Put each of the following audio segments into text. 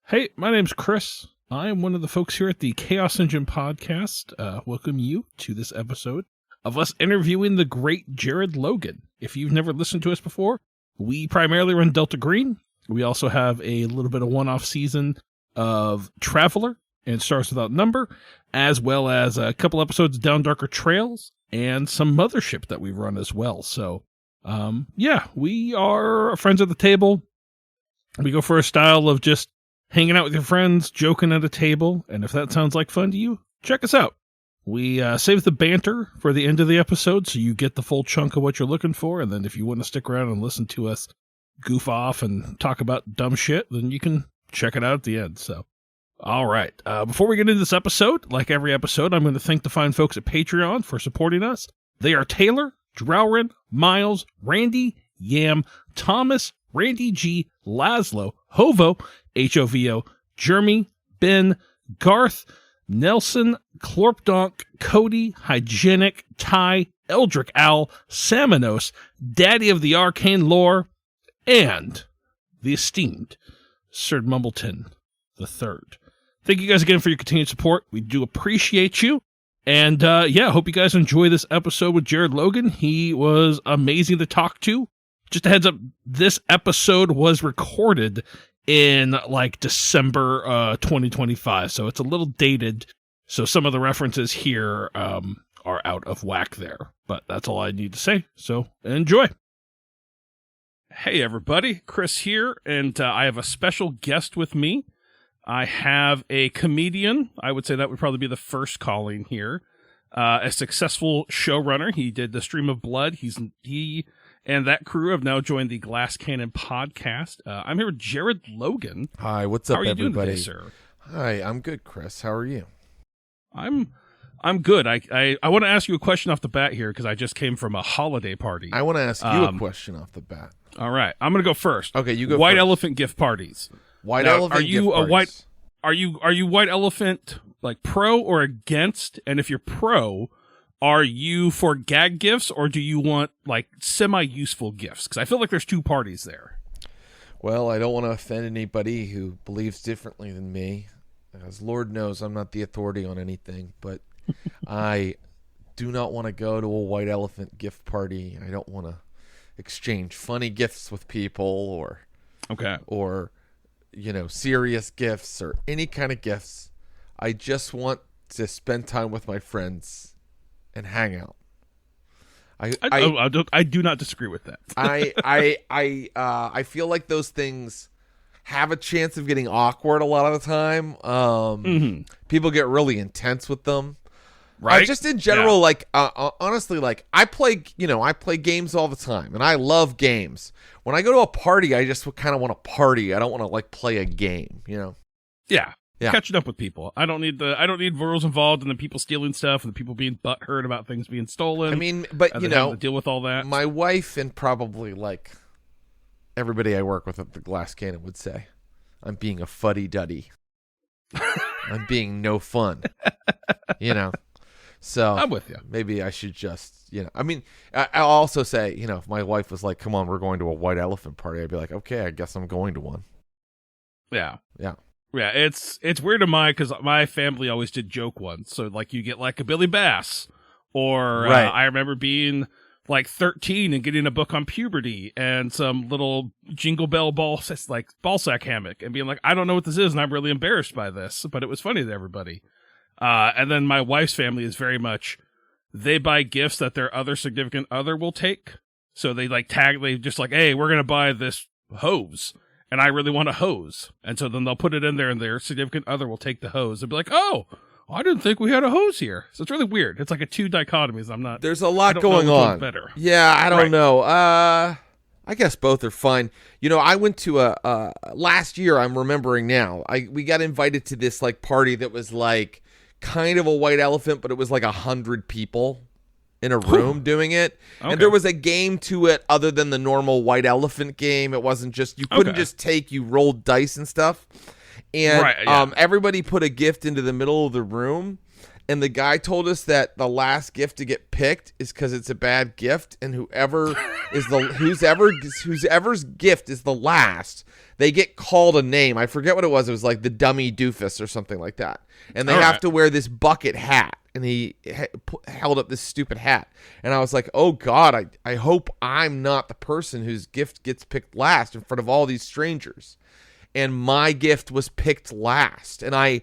Hey, my name's Chris. I am one of the folks here at the Chaos Engine podcast. Welcome you to this episode of us interviewing the great Jared Logan. If you've never listened to us before, we primarily run Delta Green. We also have a little bit of one-off season of Traveler and Stars Without Number, as well as a couple episodes of Down Darker Trails and some Mothership that we run as well. So, we are friends at the table. We go for a style of just hanging out with your friends, joking at a table, and if that sounds like fun to you, check us out. We save the banter for the end of the episode, so you get the full chunk of what you're looking for, and then if you want to stick around and listen to us goof off and talk about dumb shit, then you can check it out at the end. So, all right. Before we get into this episode, like every episode, I'm going to thank the fine folks at Patreon for supporting us. They are Taylor, Drowrin, Miles, Randy, Yam, Thomas, Randy G, Laszlo, Hovo, Hovo, Jeremy, Ben, Garth, Nelson, Clorpdonk, Cody, Hygienic, Ty, Eldrick Owl, Saminos, Daddy of the Arcane Lore, and the esteemed Sir Mumbleton III. Thank you guys again for your continued support. We do appreciate you. And hope you guys enjoy this episode with Jared Logan. He was amazing to talk to. Just a heads up, this episode was recorded in December 2025, so it's a little dated. So some of the references here are out of whack there, but that's all I need to say. So enjoy. Hey everybody, Chris here, and I have a special guest with me. I have a comedian. I would say that would probably be the first calling here. A successful showrunner. He did the Stream of Blood. He and that crew have now joined the Glass Cannon podcast. I'm here with Jared Logan. Hi, what's up, How are you everybody? doing today, sir? Hi, I'm good, Chris. How are you? I'm good. I want to ask you a question off the bat here because I just came from a holiday party. I want to ask you a question off the bat. All right, I'm going to go first. Okay, you go White first. elephant gift parties. White now, elephant are you gift a parties. white? Are you white elephant pro or against? And if you're pro, are you for gag gifts or do you want semi-useful gifts? Because I feel like there's two parties there. Well, I don't want to offend anybody who believes differently than me. As Lord knows, I'm not the authority on anything, but I do not want to go to a white elephant gift party. I don't want to exchange funny gifts with people or serious gifts or any kind of gifts. I just want to spend time with my friends and hang out. I do not disagree with that. I feel like those things have a chance of getting awkward a lot of the time. People get really intense with them. Right. Just in general, honestly, I play games all the time, and I love games. When I go to a party, I just kind of want to party. I don't want to play a game. Yeah. Yeah. Catching up with people. I don't need rules involved and the people stealing stuff and the people being butthurt about things being stolen. I mean, but having to deal with all that. My wife and probably everybody I work with at the Glass Cannon would say, I'm being a fuddy-duddy. I'm being no fun. So I'm with you. Maybe I should just, I mean, I'll also say, if my wife was like, come on, we're going to a white elephant party, I'd be like, okay, I guess I'm going to one. Yeah. Yeah. Yeah, it's weird to because my family always did joke ones. So you get a Billy Bass, or right. I remember being 13 and getting a book on puberty and some little jingle bell ball sack hammock and being like, I don't know what this is and I'm really embarrassed by this, but it was funny to everybody. And then my wife's family is very much, they buy gifts that their other significant other will take. So they hey, we're gonna buy this hose. And I really want a hose. And so then they'll put it in there and their significant other will take the hose and be like, oh, I didn't think we had a hose here. So it's really weird. It's like two dichotomies. There's a lot going on. Better. Yeah, I don't know. I guess both are fine. I went to last year, I'm remembering now, we got invited to this party that was kind of a white elephant, but it was 100 people in a room doing it. Okay. And there was a game to it other than the normal white elephant game. It wasn't just, you couldn't just you rolled dice and stuff. And everybody put a gift into the middle of the room. And the guy told us that the last gift to get picked is because it's a bad gift, and whoever's gift is the last, they get called a name. I forget what it was. It was like the dummy doofus or something like that. And they have to wear this bucket hat. And he held up this stupid hat. And I was like, oh, God, I hope I'm not the person whose gift gets picked last in front of all these strangers. And my gift was picked last. And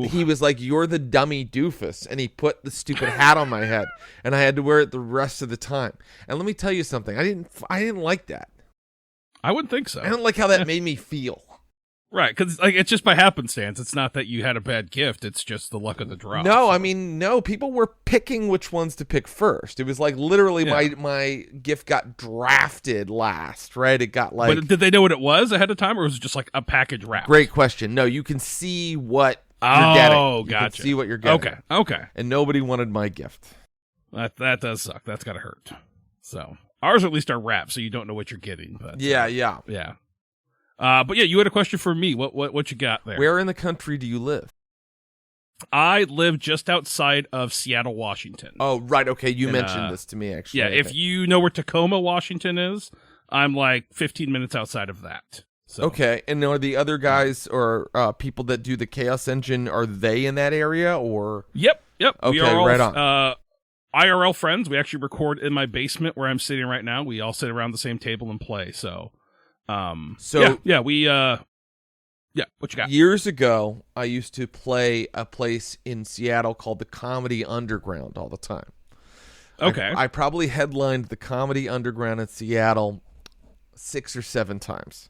he was like, you're the dummy doofus. And he put the stupid hat on my head. And I had to wear it the rest of the time. And let me tell you something. I didn't like that. I wouldn't think so. I don't like how that made me feel. Right, because like it's just by happenstance. It's not that you had a bad gift. It's just the luck of the draw. No, I mean, no. People were picking which ones to pick first. It was like literally my gift got drafted last, right? It got like... But did they know what it was ahead of time, or was it just like a package wrap? Great question. No, you can see what you're getting. Oh, gotcha. You can see what you're getting. Okay. And nobody wanted my gift. That does suck. That's got to hurt. So ours at least are wrapped, so you don't know what you're getting. But, yeah. But yeah, you had a question for me. What you got there? Where in the country do you live? I live just outside of Seattle, Washington. Oh, right. Okay, you mentioned this to me, actually. Yeah, if you know where Tacoma, Washington is, I'm like 15 minutes outside of that. So. Okay, and are the other guys or people that do the Chaos Engine, are they in that area, or? Yep. Okay, we are all, right on. IRL friends. We actually record in my basement where I'm sitting right now. We all sit around the same table and play, so... what you got? Years ago, I used to play a place in Seattle called the Comedy Underground all the time. Okay. I probably headlined the Comedy Underground in Seattle 6 or 7 times.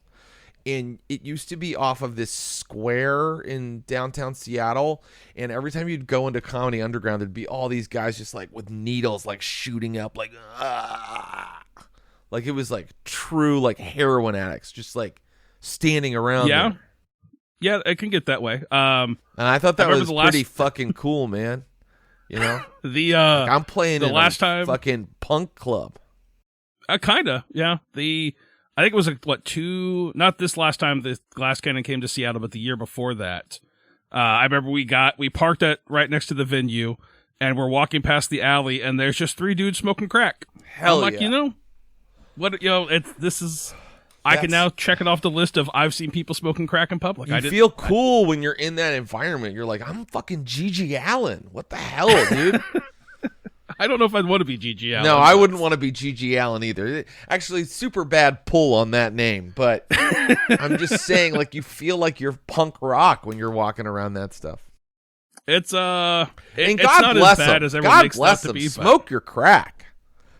And it used to be off of this square in downtown Seattle. And every time you'd go into Comedy Underground, there'd be all these guys just like with needles, like shooting up, like, like it was like true like heroin addicts, just like standing around. Yeah. Yeah, it can get that way. And I thought that was pretty fucking cool, man. You know? Like I'm playing the last time fucking punk club. Kinda, yeah. I think it was not this last time the Glass Cannon came to Seattle, but the year before that. I remember we parked right next to the venue, and we're walking past the alley, and there's just 3 dudes smoking crack. Hell I'm like, I can now check it off the list of I've seen people smoking crack in public. You feel cool when you're in that environment. You're like, I'm fucking Gigi Allen. What the hell, dude? I don't know if I'd want to be Gigi Allen. No, I wouldn't want to be Gigi Allen either. Actually, super bad pull on that name, but I'm just saying, like, you feel like you're punk rock when you're walking around that stuff. It's and it's God not bless as bad them. as everyone God makes bless it out to them. be. Smoke your crack.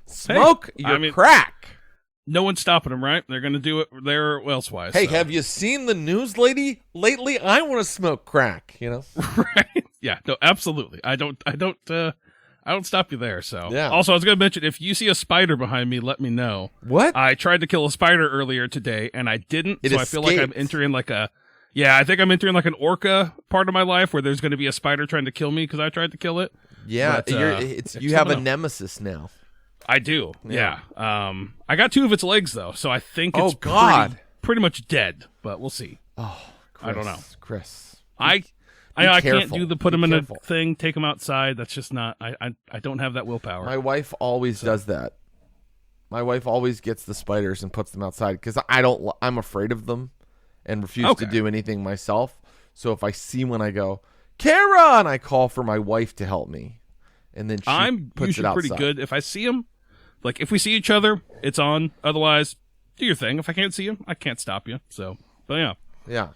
Smoke your crack. No one's stopping them, right? They're going to do it there elsewise. Hey, so. have you seen the news lately? I want to smoke crack, you know? Right? Yeah, no, absolutely. I don't stop you there, so. Yeah. Also, I was going to mention, if you see a spider behind me, let me know. What? I tried to kill a spider earlier today, and I didn't, it so escaped. I feel like I'm entering like I think I'm entering like an orca part of my life where there's going to be a spider trying to kill me because I tried to kill it. Yeah, but, you have a nemesis now. I do, yeah. I got 2 of its legs, though, so I think it's pretty much dead, but we'll see. Oh, Chris, I don't know. Chris. I can't do the put them in a thing, take them outside. That's just not, I don't have that willpower. My wife always does that. My wife always gets the spiders and puts them outside because I'm afraid of them and refuse to do anything myself. So if I see one, I go, Kara, and I call for my wife to help me. And then I'm puts usually it outside. pretty good. If I see them, like if we see each other, it's on. Otherwise, do your thing. If I can't see you, I can't stop you. So, but yeah. Yeah.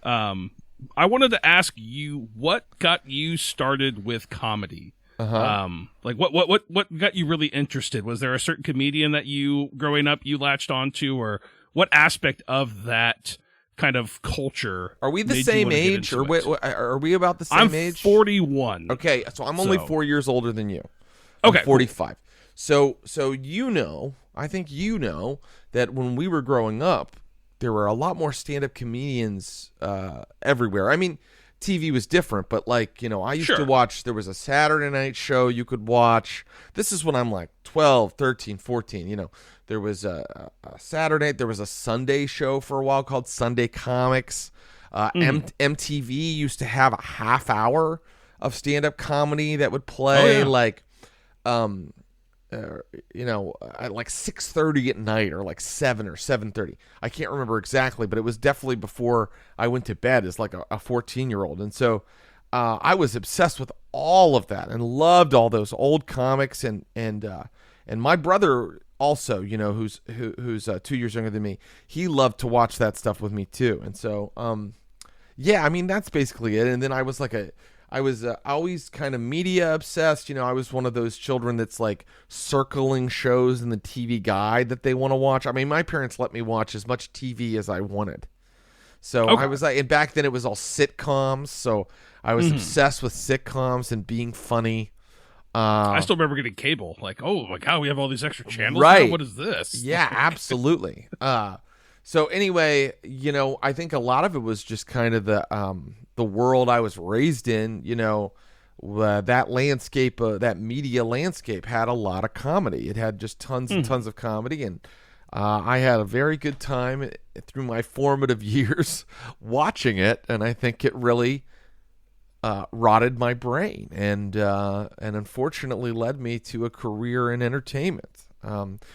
I wanted to ask you what got you started with comedy. Like what got you really interested? Was there a certain comedian that you growing up you latched onto, or what aspect of that kind of culture? Are we the same age, or are we about the same age? I'm 41. Okay, so I'm only 4 years older than you. Okay, I'm 45. Cool. So I think you know that when we were growing up, there were a lot more stand-up comedians everywhere. I mean, TV was different, but like, you know, I used to watch, there was a Saturday night show you could watch. This is when I'm like 12, 13, 14, you know. There was a Saturday, there was a Sunday show for a while called Sunday Comics. MTV used to have a half hour of stand-up comedy that would play like at like 6:30 at night or like 7 or 7:30. I can't remember exactly, but it was definitely before I went to bed as like a 14-year-old. And so I was obsessed with all of that and loved all those old comics and my brother also, who's 2 years younger than me, he loved to watch that stuff with me too. And so that's basically it. And then I was always kind of media obsessed. I was one of those children that's like circling shows in the TV guide that they want to watch. I mean, my parents let me watch as much TV as I wanted. So I was like, and back then it was all sitcoms. So I was obsessed with sitcoms and being funny. I still remember getting cable. Like, oh my God, we have all these extra channels. Right. What is this? Yeah, absolutely. So anyway, I think a lot of it was just kind of the world I was raised in. That landscape, that media landscape had a lot of comedy. It had just tons and tons of comedy, and I had a very good time through my formative years watching it, and I think it really rotted my brain and unfortunately led me to a career in entertainment,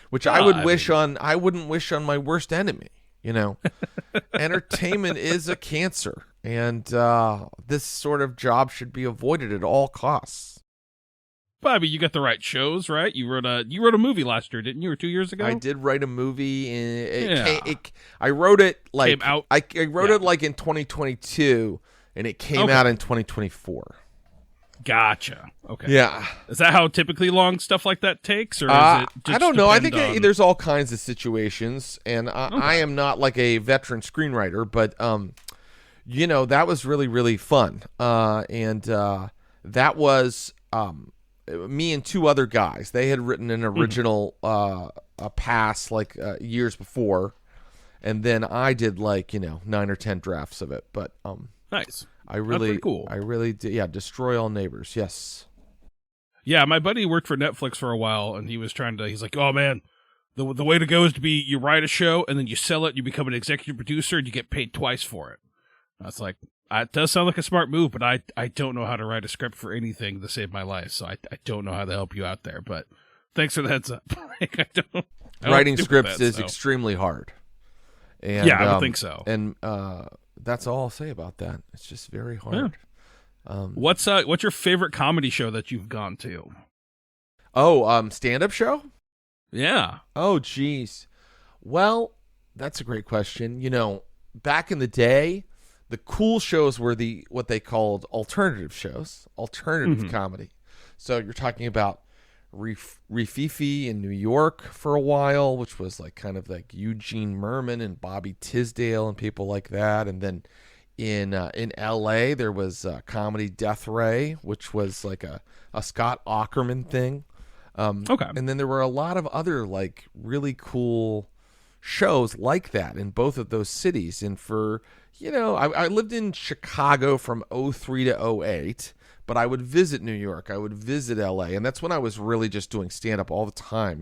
which I wouldn't wish on my worst enemy. Entertainment is a cancer, and this sort of job should be avoided at all costs. Bobby, you got the right shows, right? You wrote a movie last year, didn't you, or 2 years ago? I did write a movie, and I wrote it like came out. I wrote it like in 2022, and it came out in 2024. Gotcha. Okay. Yeah. Is that how typically long stuff like that takes, or is it just I don't know. I think there's all kinds of situations, and I am not like a veteran screenwriter, but that was really, really fun. And that was me and two other guys. They had written an original a pass like years before, and then I did like 9 or 10 drafts of it. But nice. That's pretty cool. I really did. Yeah, Destroy All Neighbors. Yes. Yeah, my buddy worked for Netflix for a while, and he's like, oh man, the way to go is to you write a show, and then you sell it, you become an executive producer, and you get paid twice for it. I was like, it does sound like a smart move, but I don't know how to write a script for anything to save my life, so I don't know how to help you out there, but thanks for the heads up. Writing scripts is extremely hard. And, I don't think so. And that's all I'll say about that. It's just very hard. Yeah. What's your favorite comedy show that you've gone to? Stand-up show? Yeah. Oh, geez. Well, that's a great question. Back in the day, the cool shows were what they called alternative shows, alternative comedy. So you're talking about Rififi in New York for a while, which was like kind of like Eugene Merman and Bobby Tisdale and people like that. And then in LA there was Comedy Death Ray, which was like a Scott Aukerman thing. And then there were a lot of other like really cool shows like that in both of those cities. And for I lived in Chicago from 2003 to 2008. But I would visit New York. I would visit LA. And that's when I was really just doing stand-up all the time,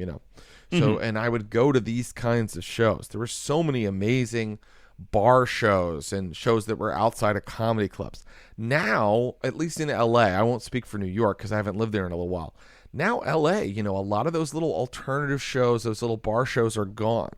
So, and I would go to these kinds of shows. There were so many amazing bar shows and shows that were outside of comedy clubs. Now, at least in LA, I won't speak for New York because I haven't lived there in a little while. Now, LA, a lot of those little alternative shows, those little bar shows are gone.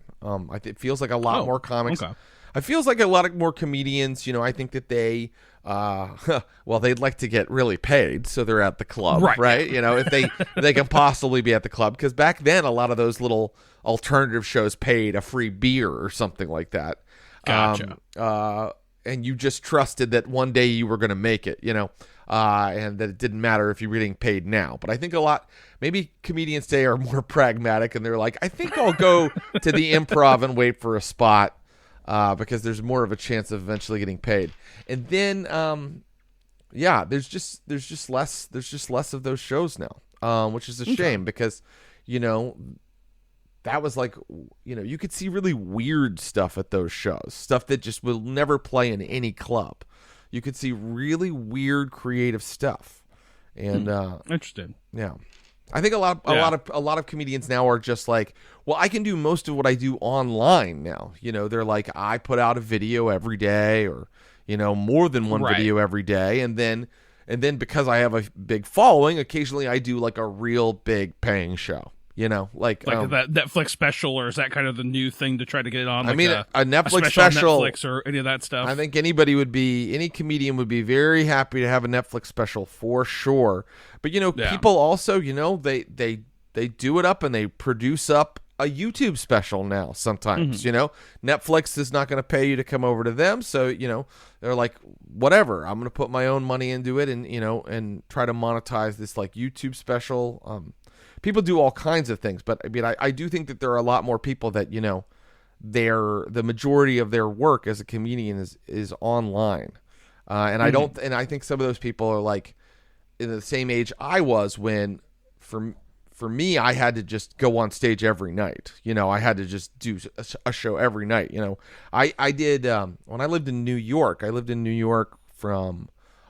It feels like a lot more comics. Okay. It feels like a lot more comedians, I think that they... they'd like to get really paid, so they're at the club, right? If they can possibly be at the club, because back then a lot of those little alternative shows paid a free beer or something like that. Gotcha. And you just trusted that one day you were going to make it, and that it didn't matter if you were getting paid now. But I think maybe comedians today are more pragmatic, and they're like, I think I'll go to the Improv and wait for a spot. Because there's more of a chance of eventually getting paid. And then, there's just less of those shows now, which is a shame because, that was like, you could see really weird stuff at those shows, stuff that just will never play in any club. You could see really weird creative stuff. And, interesting. Yeah. I think a lot of comedians now are just like, well, I can do most of what I do online now. They're like, I put out a video every day, or more than one video every day, and then And then because I have a big following, occasionally I do like a real big paying show. You know, like that Netflix special, or is that kind of the new thing to try to get it on? I mean, a Netflix special on Netflix or any of that stuff. I think any comedian would be very happy to have a Netflix special for sure. But people also, they do it up and they produce up a YouTube special now. Sometimes, Netflix is not going to pay you to come over to them, so they're like, whatever, I'm going to put my own money into it, and and try to monetize this like YouTube special. People do all kinds of things, but I mean, I do think that there are a lot more people that, the majority of their work as a comedian is online. And I think some of those people are like in the same age I was when, for me, I had to just go on stage every night. I had to just do a show every night. I did, when I lived in New York, from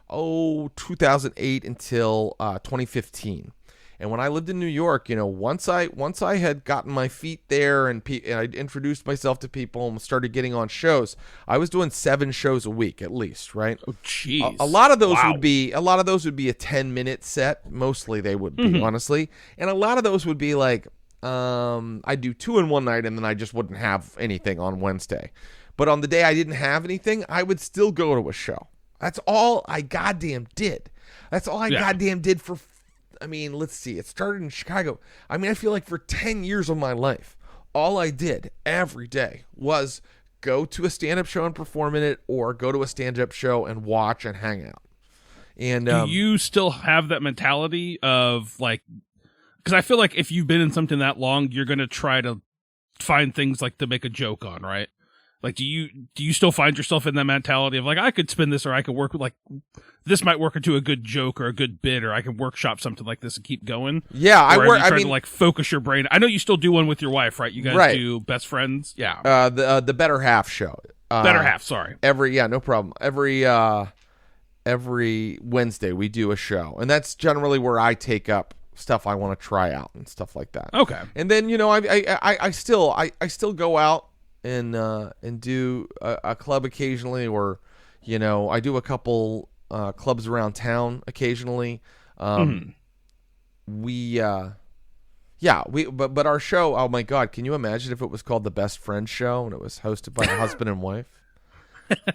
2008 until 2015. And when I lived in New York, once I had gotten my feet there and I introduced myself to people and started getting on shows, I was doing 7 shows a week at least, right? Oh, jeez. A lot of those would be a 10-minute set. Mostly they would be, honestly, and a lot of those would be like, I'd do 2 in one night, and then I just wouldn't have anything on Wednesday. But on the day I didn't have anything, I would still go to a show. That's all I goddamn did. Goddamn did for. I mean, let's see. It started in Chicago. I mean, I feel like for 10 years of my life, all I did every day was go to a stand-up show and perform in it, or go to a stand-up show and watch and hang out. And do you still have that mentality of like, because I feel like if you've been in something that long, you're going to try to find things like to make a joke on, right? Like, do you still find yourself in that mentality of like, I could spin this, or I could work with like, this might work into a good joke or a good bit, or I can workshop something like this and keep going? Yeah, to like focus your brain. I know you still do one with your wife, right? You guys do Best Friends, yeah. The Better Half show. Better Half, sorry. No problem. Every Wednesday we do a show, and that's generally where I take up stuff I want to try out and stuff like that. Okay. And then I still go out and do a club occasionally, or I do a couple clubs around town occasionally. But our show, oh my god, can you imagine if it was called the Best Friend Show and it was hosted by a husband and wife?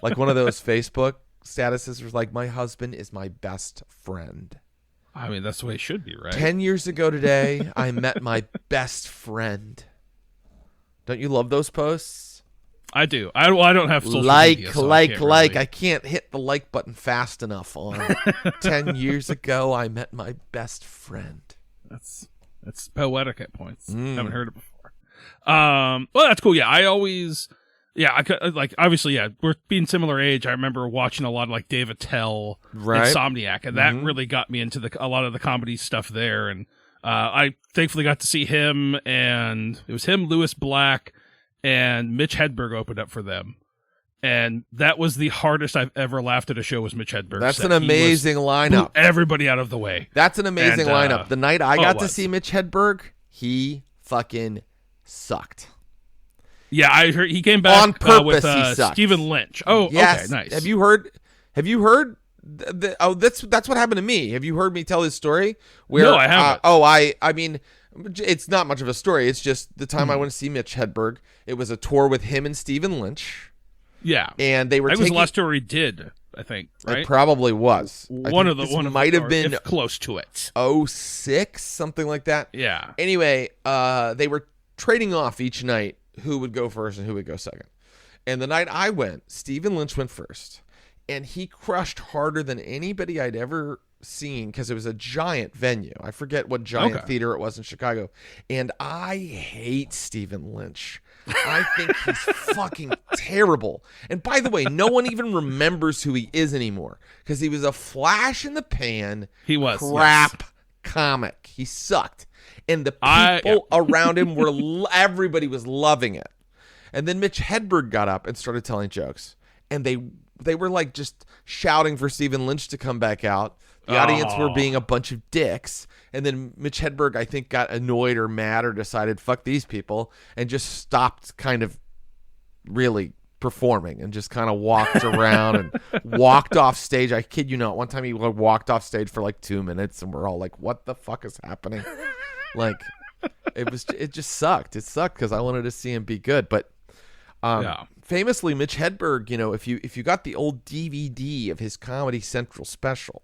Like one of those Facebook statuses was like, my husband is my best friend. I mean, that's the way it should be, right? 10 years ago today, I met my best friend. Don't you love those posts? I do. I don't have social media, so I can't hit the like button fast enough on 10 years ago, I met my best friend. That's poetic at points. Haven't heard it before. Well, that's cool. Yeah, obviously, we're being similar age. I remember watching a lot of like Dave Attell, Insomniac, and that really got me into a lot of the comedy stuff there. And I thankfully got to see him, and it was him, Lewis Black, and Mitch Hedberg opened up for them. And that was the hardest I've ever laughed at a show, was Mitch Hedberg. That's an amazing lineup. Everybody out of the way. That's an amazing lineup. The night I got to see Mitch Hedberg, he fucking sucked. Yeah, I heard he came back on purpose. With he sucked. Stephen Lynch. Oh, yes. Okay, nice. Have you heard? That's what happened to me. Have you heard me tell his story? No, I haven't. I mean, it's not much of a story. It's just the time I went to see Mitch Hedberg. It was a tour with him and Stephen Lynch. Yeah, and they were. It was the last tour he did, I think. Right? It probably was. One might have been close to it. 06, something like that. Yeah. Anyway, they were trading off each night who would go first and who would go second. And the night I went, Stephen Lynch went first, and he crushed harder than anybody I'd ever seen, because it was a giant venue. I forget what giant theater it was in Chicago. And I hate Stephen Lynch. I think he's fucking terrible. And by the way, no one even remembers who he is anymore, because he was a flash in the pan. He was crap comic. He sucked. And the people around him everybody was loving it. And then Mitch Hedberg got up and started telling jokes. And they were like just shouting for Stephen Lynch to come back out. The audience were being a bunch of dicks. And then Mitch Hedberg, I think, got annoyed or mad or decided, fuck these people, and just stopped kind of really performing and just kind of walked around and walked off stage. I kid you not. One time he walked off stage for like 2 minutes and we're all like, what the fuck is happening? Like, it just sucked. It sucked because I wanted to see him be good. But famously, Mitch Hedberg, if you got the old DVD of his Comedy Central special,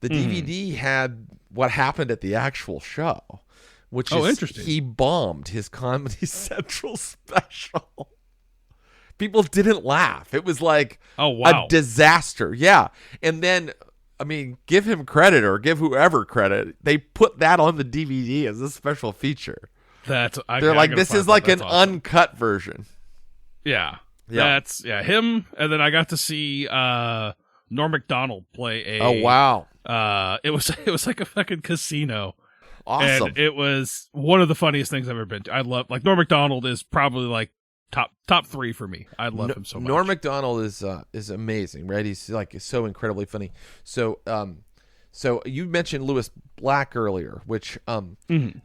the DVD had what happened at the actual show, which is interesting. He bombed his Comedy Central special. People didn't laugh. It was like a disaster. Yeah. And then, I mean, give him credit or give whoever credit. They put that on the DVD as a special feature. They're like, this is like an uncut version. Yeah. That's him. And then I got to see Norm Macdonald play Oh, wow. It was like a fucking casino. Awesome. And it was one of the funniest things I've ever been to. I love, like, Norm Macdonald is probably like top 3 for me. I love him so much. Norm Macdonald is amazing, right? He's so incredibly funny. So you mentioned Lewis Black earlier, which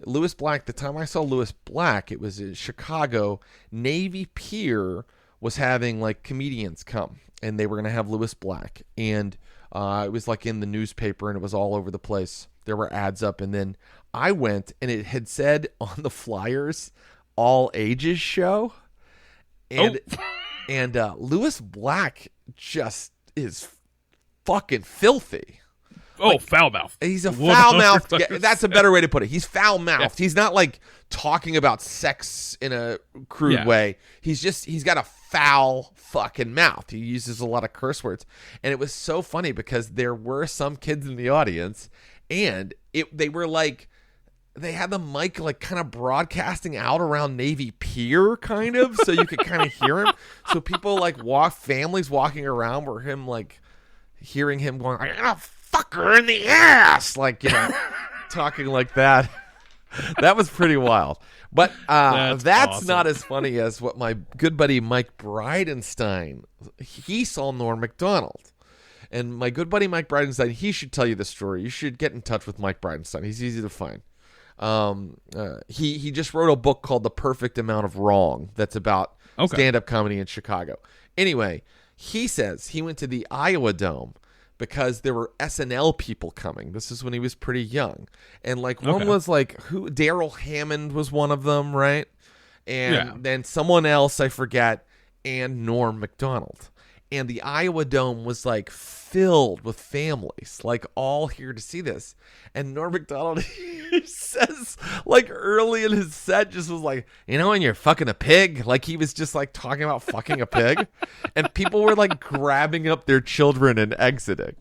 Lewis Black, the time I saw Lewis Black, it was in Chicago. Navy Pier was having like comedians come and they were going to have Lewis Black. And it was like in the newspaper and it was all over the place. There were ads up. And then I went and it had said on the flyers, all ages show. And Lewis Black just is fucking filthy. Foul-mouthed. He's a foul-mouthed guy. That's a better way to put it. He's foul-mouthed. Yeah. He's not like talking about sex in a crude way. He's got a foul fucking mouth. He uses a lot of curse words. And it was so funny because there were some kids in the audience and they were like, they had the mic like kind of broadcasting out around Navy Pier kind of, so you could kind of hear him. So people like families walking around were him like hearing him going, "I'm gonna fuck her in the ass," like, talking like that. That was pretty wild. But that's awesome. Not as funny as what my good buddy Mike Bridenstine, he saw Norm Macdonald. And my good buddy Mike Bridenstine, he should tell you the story. You should get in touch with Mike Bridenstine. He's easy to find. He just wrote a book called The Perfect Amount of Wrong that's about stand-up comedy in Chicago. Anyway, he says he went to the Iowa Dome because there were SNL people coming. This is when he was pretty young. And like one was like, Daryl Hammond was one of them, right? And then someone else, I forget, and Norm Macdonald. And the Iowa Dome was like filled with families, like all here to see this. And Norm Macdonald, he says, like early in his set, just was like, when you're fucking a pig, like he was just like talking about fucking a pig, and people were like grabbing up their children and exiting.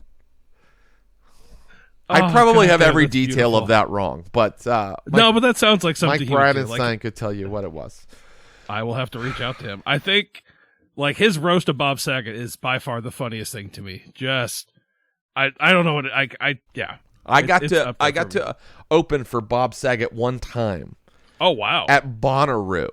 I probably have every detail of that wrong, but but that sounds like something Mike Bridenstine could tell you what it was. I will have to reach out to him. I think. Like, his roast of Bob Saget is by far the funniest thing to me. I don't know what I got to open for Bob Saget one time. Oh, wow. At Bonnaroo.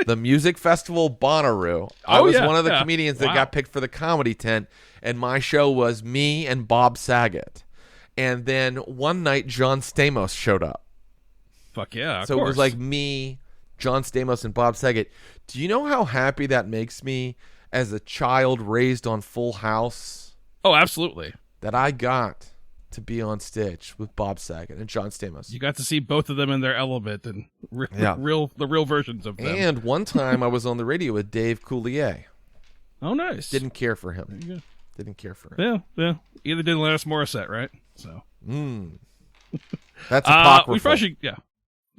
The music festival Bonnaroo. I was one of the comedians that got picked for the comedy tent, and my show was me and Bob Saget. And then one night, John Stamos showed up. Fuck yeah, So it was like me, John Stamos, and Bob Saget. Do you know how happy that makes me as a child raised on Full House? Oh, absolutely. That I got to be on stage with Bob Saget and John Stamos. You got to see both of them in their element and the real versions of them. And one time I was on the radio with Dave Coulier. Oh, nice. Didn't care for him. There you go. Didn't care for him. Yeah. Either did Alanis Morissette, right? So. That's apocryphal. We probably should,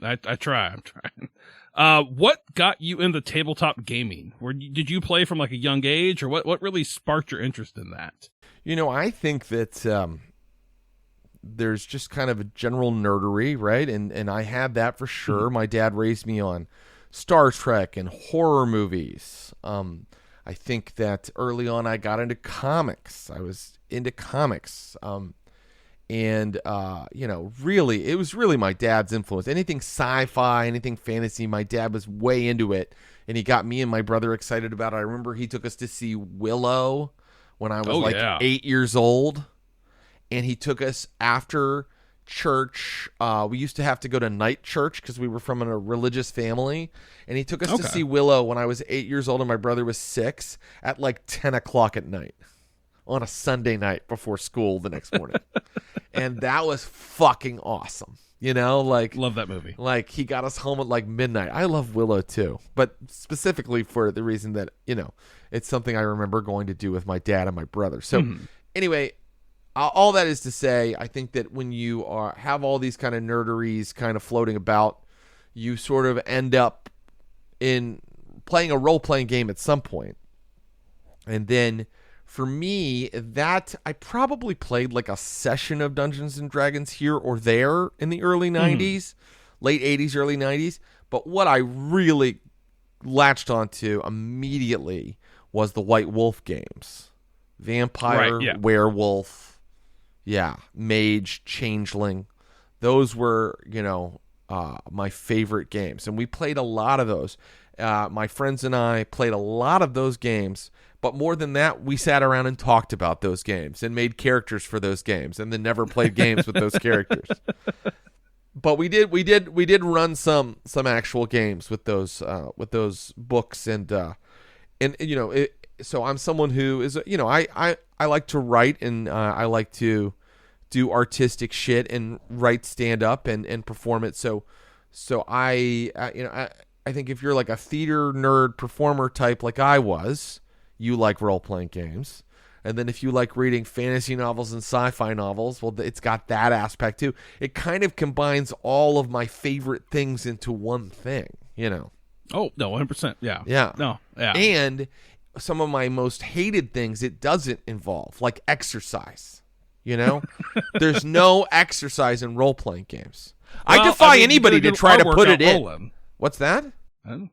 I'm trying. What got you into tabletop gaming? Did you play from like a young age, or what really sparked your interest in that? I think that there's just kind of a general nerdery, right? And I had that for sure. Mm-hmm. My dad raised me on Star Trek and horror movies. I think that early on I got into comics. I was into comics. Really, it was really my dad's influence. Anything sci-fi, anything fantasy, my dad was way into it, and he got me and my brother excited about it. I remember he took us to see Willow when I was 8 years old, and he took us after church. We used to have to go to night church because we were from a religious family, and he took us to see Willow when I was 8 years old and my brother was 6 at like 10 o'clock at night on a Sunday night before school the next morning. And that was fucking awesome. You know, like, love that movie. Like, he got us home at like midnight. I love Willow too, but specifically for the reason that, you know, it's something I remember going to do with my dad and my brother. So anyway, all that is to say, I think that when you have all these kind of nerderies kind of floating about, you sort of end up in playing a role-playing game at some point. And then for me, that I probably played like a session of Dungeons and Dragons here or there in the early 90s, late 80s, early 90s. But what I really latched onto immediately was the White Wolf games. Vampire, werewolf, mage, changeling. Those were, you know, my favorite games. And we played a lot of those. My friends and I played a lot of those games. But more than that, we sat around and talked about those games and made characters for those games, and then never played games with those characters. But we did run some actual games with those books, and you know, so I'm someone who is, you know, I like to write, and I like to do artistic shit and write stand up and perform it. So I you know, I think if you're like a theater nerd performer type like I was, you like role-playing games. And then if you like reading fantasy novels and sci-fi novels, well, it's got that aspect too. It kind of combines all of my favorite things into one thing, you know. Oh, no, 100%. Yeah. Yeah. No, yeah. And some of my most hated things it doesn't involve, like exercise, you know. There's no exercise in role-playing games. Well, I defy anybody to try to put it in. Rolling. What's that?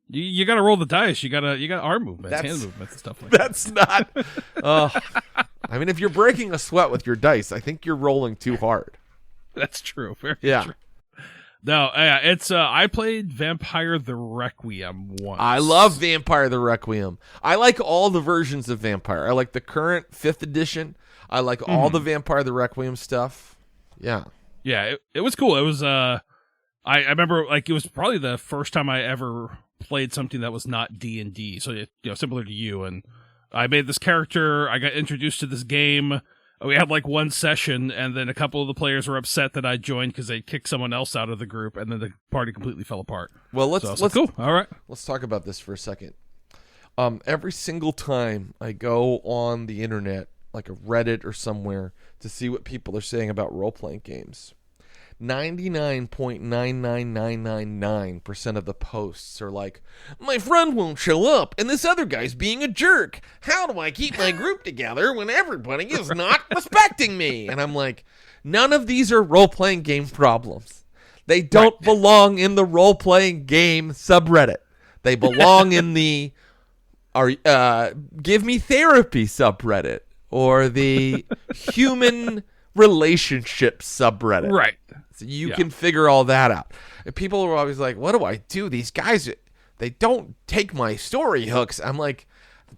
You got to roll the dice. You got arm movements, hand movements, and stuff like that's that. That's not. I mean, if you're breaking a sweat with your dice, I think you're rolling too hard. That's true. Very true. No, it's I played Vampire the Requiem once. I love Vampire the Requiem. I like all the versions of Vampire. I like the current 5th edition. I like all the Vampire the Requiem stuff. Yeah. Yeah, it was cool. It was I remember, like, it was probably the first time I ever played something that was not D&D, so, you know, similar to you, and I made this character, I got introduced to this game, we had, like, one session, and then a couple of the players were upset that I joined because they kicked someone else out of the group, and then the party completely fell apart. Well, let's cool, all right. Let's talk about this for a second. Every single time I go on the internet, like a Reddit or somewhere, to see what people are saying about role-playing games, 99.99999% of the posts are like, my friend won't show up and this other guy's being a jerk. How do I keep my group together when everybody is not respecting me? And I'm like, none of these are role-playing game problems. They don't belong in the role-playing game subreddit. They belong in the give me therapy subreddit or the human relationship subreddit. Right. So you can figure all that out. And people are always like, what do I do? These guys, they don't take my story hooks. I'm like,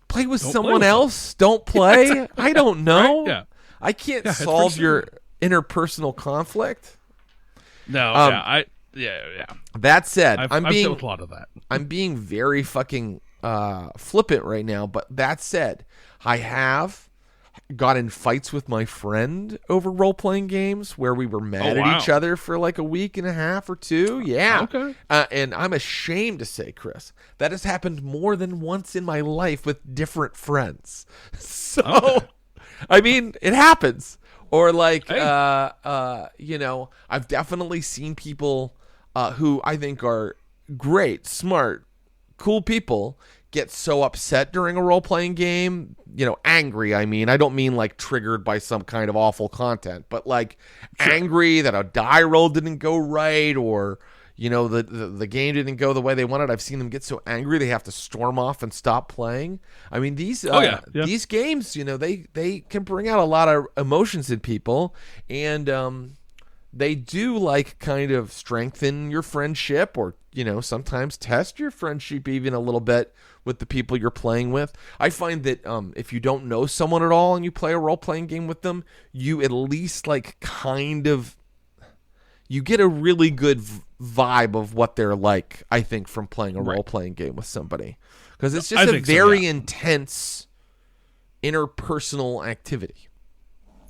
play with someone else. Don't play. I don't know. Right? Yeah. I can't solve your interpersonal conflict. No, yeah. That said, I've built a lot of that. I'm being very fucking flippant right now, but that said, I have got in fights with my friend over role-playing games where we were mad at each other for like a week and a half or two. Yeah. Okay. And I'm ashamed to say, Chris, that has happened more than once in my life with different friends. So, I mean, it happens. Or like, you know, I've definitely seen people who I think are great, smart, cool people get so upset during a role-playing game, you know, angry. I mean, I don't mean like triggered by some kind of awful content, but like angry that a die roll didn't go right, or, you know, the game didn't go the way they wanted. I've seen them get so angry they have to storm off and stop playing. I mean, these these games, you know, they can bring out a lot of emotions in people, and they do like kind of strengthen your friendship, or, you know, sometimes test your friendship even a little bit with the people you're playing with. I find that if you don't know someone at all and you play a role-playing game with them, you at least like kind of you get a really good vibe of what they're like, I think, from playing a role-playing game with somebody. Because it's just a very intense interpersonal activity.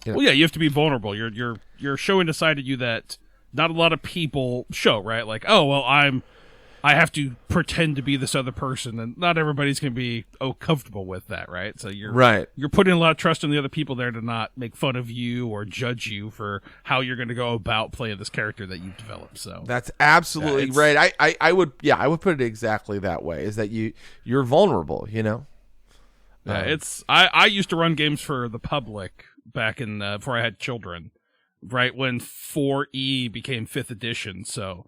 You know? Well, yeah, you have to be vulnerable. You're showing a side of you that not a lot of people show, right? Like, oh, well, I have to pretend to be this other person, and not everybody's going to be comfortable with that, right? So you're putting a lot of trust in the other people there to not make fun of you or judge you for how you're going to go about playing this character that you've developed. So that's absolutely right. I would put it exactly that way. Is that you're vulnerable, you know? I used to run games for the public back in before I had children, right when 4E became 5th edition. So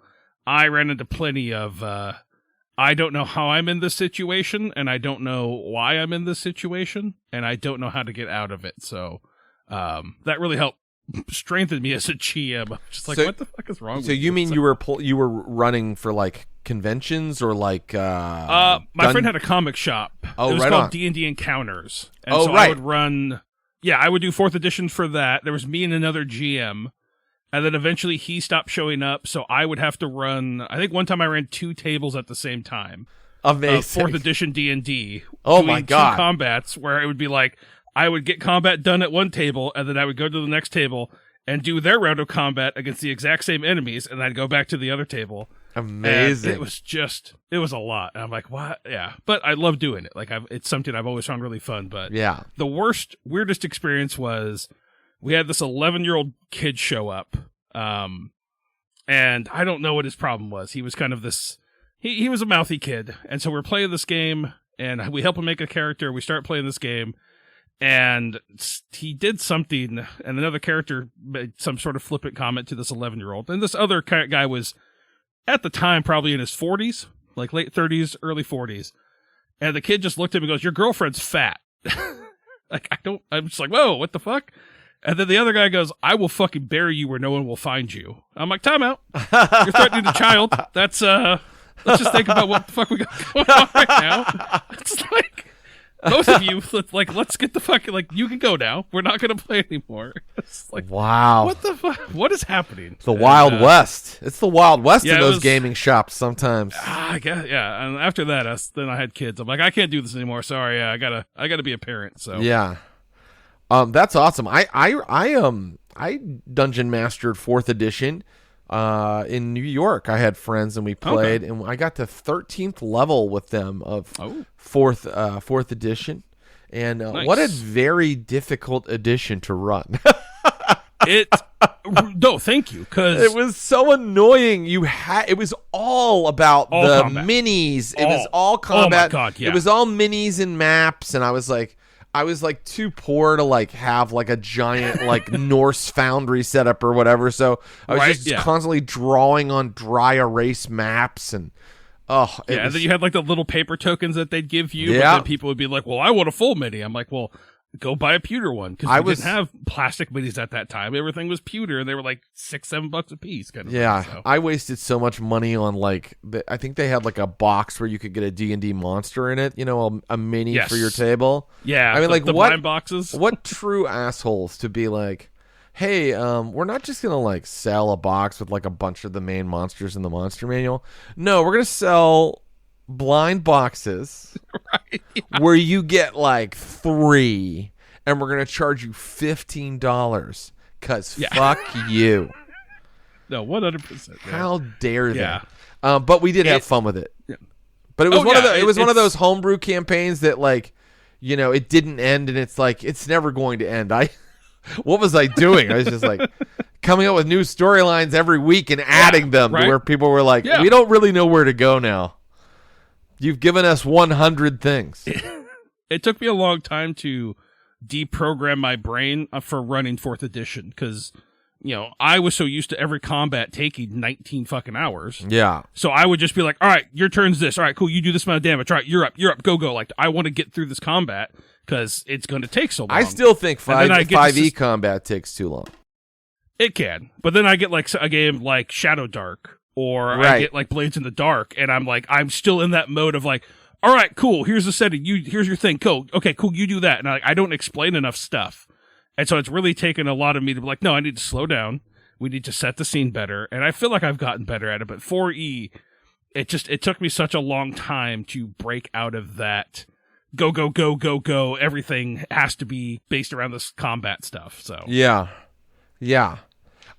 I ran into plenty of, I don't know how I'm in this situation, and I don't know why I'm in this situation, and I don't know how to get out of it. So that really helped strengthen me as a GM. Just like, what the fuck is wrong with you? So you mean you were running for, like, conventions or, like... my friend had a comic shop. Oh, it was right called on. D&D Encounters. And so I would run... Yeah, I would do 4th edition for that. There was me and another GM. And then eventually he stopped showing up, so I would have to run... I think one time I ran 2 tables at the same time. Amazing. 4th edition D&D. Oh my God. 2 combats where it would be like, I would get combat done at one table, and then I would go to the next table and do their round of combat against the exact same enemies, and I'd go back to the other table. Amazing. And it was a lot. And I'm like, what? Yeah. But I love doing it. Like, it's something I've always found really fun. But yeah, the weirdest experience was we had this 11-year-old kid show up. And I don't know what his problem was. He was kind of this, he was a mouthy kid. And so we're playing this game, and we help him make a character. We start playing this game, and he did something, and another character made some sort of flippant comment to this 11-year-old. And this other guy was, at the time, probably in his 40s, like late 30s, early 40s. And the kid just looked at him and goes, "Your girlfriend's fat." I'm just like, whoa, what the fuck? And then the other guy goes, "I will fucking bury you where no one will find you." I'm like, time out. You're threatening a child. That's, let's just think about what the fuck we got going on right now. It's like, both of you, let's get the fuck, like, you can go now. We're not going to play anymore. It's like, wow. What the fuck? What is happening? It's the Wild West. It's the Wild West in those was, gaming shops sometimes. I guess, yeah. And after that, then I had kids. I'm like, I can't do this anymore. Sorry. I gotta be a parent. So yeah. That's awesome. I dungeon mastered 4th edition in New York. I had friends and we played, and I got to 13th level with them of 4th edition. And nice. What a very difficult edition to run. No, thank you, because it was so annoying. It was all about the combat. Minis. It was all combat. Oh my God, yeah. It was all minis and maps, and I was like too poor to like have like a giant like Norse foundry setup or whatever. So I was constantly drawing on dry erase maps and and then you had like the little paper tokens that they'd give you. Yeah. But then people would be like, "Well, I want a full mini." I'm like, "Well, go buy a pewter one," because we didn't have plastic minis at that time. Everything was pewter, and they were like $6-7 a piece. Kind of yeah, thing, so. I wasted so much money on like I think they had like a box where you could get a D&D monster in it. You know, a mini for your table. Yeah, I mean, like the blind boxes. What true assholes to be like, "Hey, we're not just gonna like sell a box with like a bunch of the main monsters in the monster manual. No, we're gonna sell blind boxes." Right, yeah. Where you get like 3, and we're gonna charge you $15 because fuck you." No, 100%. How dare they? Yeah. But we did have fun with it. Yeah. But it was one of those homebrew campaigns that, like, you know, it didn't end, and it's like it's never going to end. What was I doing? I was just like coming up with new storylines every week and adding them to where people were like, "We don't really know where to go now. You've given us 100 things." It took me a long time to deprogram my brain for running 4th edition because, you know, I was so used to every combat taking 19 fucking hours. Yeah. So I would just be like, "All right, your turn's this. All right, cool. You do this amount of damage. All right, you're up, go. Like, I want to get through this combat because it's going to take so long." I still think 5e combat takes too long. It can. But then I get like a game like Shadow Dark. Or I get like Blades in the Dark, and I'm still in that mode of like, all right, cool, here's the setting, here's your thing, cool, okay, cool, you do that, and I don't explain enough stuff, and so it's really taken a lot of me to be like, no, I need to slow down. We need to set the scene better. And I feel like I've gotten better at it, but 4E, it took me such a long time to break out of that go, go, go, go, go. Everything has to be based around this combat stuff. So Yeah.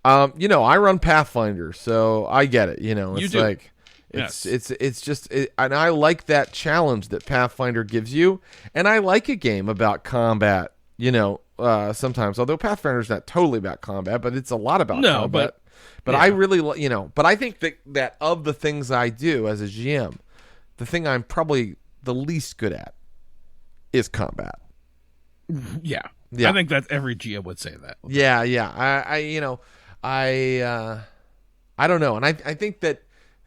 I run Pathfinder, so I get it. It's like it's just, and I like that challenge that Pathfinder gives you, and I like a game about combat. Sometimes, although Pathfinder's not totally about combat, but it's a lot about combat. But I really, but I think that of the things I do as a GM, the thing I'm probably the least good at is combat. Yeah. I think that every GM would say that. Yeah. I don't know. And I think that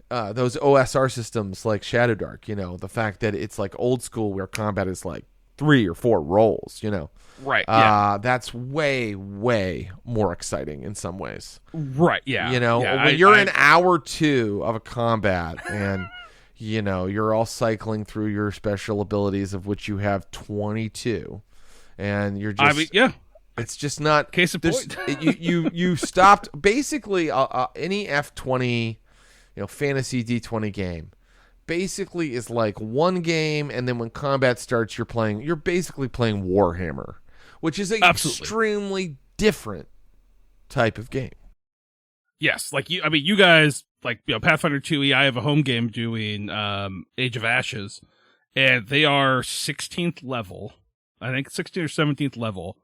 those OSR systems like Shadow Dark, the fact that it's like old school where combat is like 3 or 4 rolls, Right. Yeah. That's way, way more exciting in some ways. Right. Yeah. When you're in hour 2 of a combat and, you're all cycling through your special abilities, of which you have 22, and you're just, it's just not case of point. you stopped basically any F20, fantasy D20 game. Basically is like one game, and then when combat starts, you're basically playing Warhammer, which is an extremely different type of game. Yes, you guys, Pathfinder 2e, I have a home game doing Age of Ashes, and they are 16th level, I think 16th or 17th level,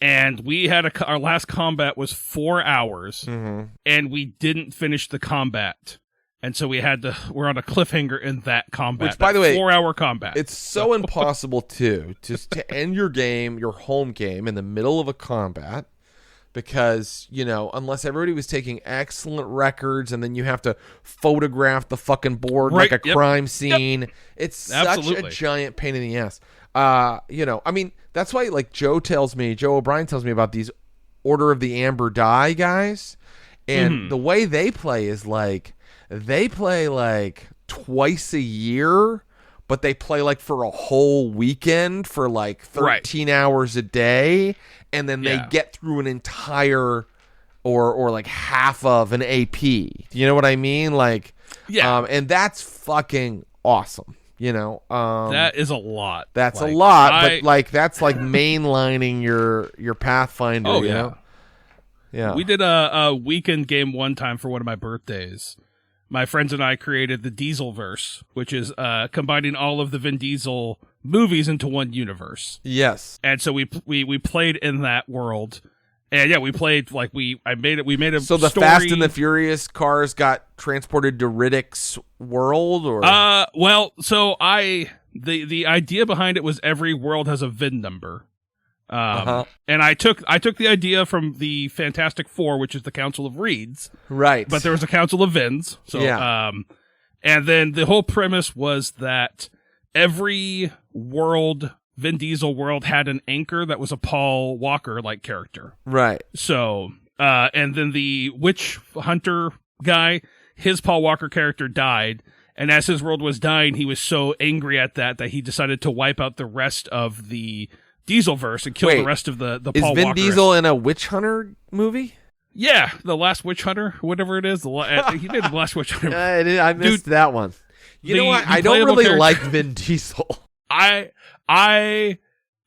and we had our last combat was 4 hours, and we didn't finish the combat. And so we're on a cliffhanger in that combat. Which, by the way, 4-hour combat. It's so impossible to end your game, your home game, in the middle of a combat, because, unless everybody was taking excellent records, and then you have to photograph the fucking board like a crime scene. Yep. It's such a giant pain in the ass. That's why, Joe O'Brien tells me about these Order of the Amber Die guys, and the way they play is they play twice a year, but they play for a whole weekend for 13 hours a day, and then they get through an entire or half of an AP. Do you know what I mean? And that's fucking awesome. That is a lot. That's a lot, but that's mainlining your Pathfinder. Oh, you know? Yeah. We did a weekend game one time for one of my birthdays. My friends and I created the Dieselverse, which is combining all of the Vin Diesel movies into one universe. Yes. And so we played in that world. And we played we made a So the story. Fast and the Furious cars got transported to Riddick's world, or the idea behind it was every world has a VIN number. And I took the idea from the Fantastic Four, which is the Council of Reeds, right? But there was a Council of Vins, so and then the whole premise was that every world, Vin Diesel world, had an anchor that was a Paul Walker like character, right? So, and then the witch hunter guy, his Paul Walker character died. And as his world was dying, he was so angry at that he decided to wipe out the rest of the Dieselverse and kill the rest of the Paul Walker. Is Vin Diesel in a witch hunter movie? Yeah, The Last Witch Hunter, whatever it is. He did The Last Witch Hunter. I missed that one. You know what? I don't really like Vin Diesel. I'm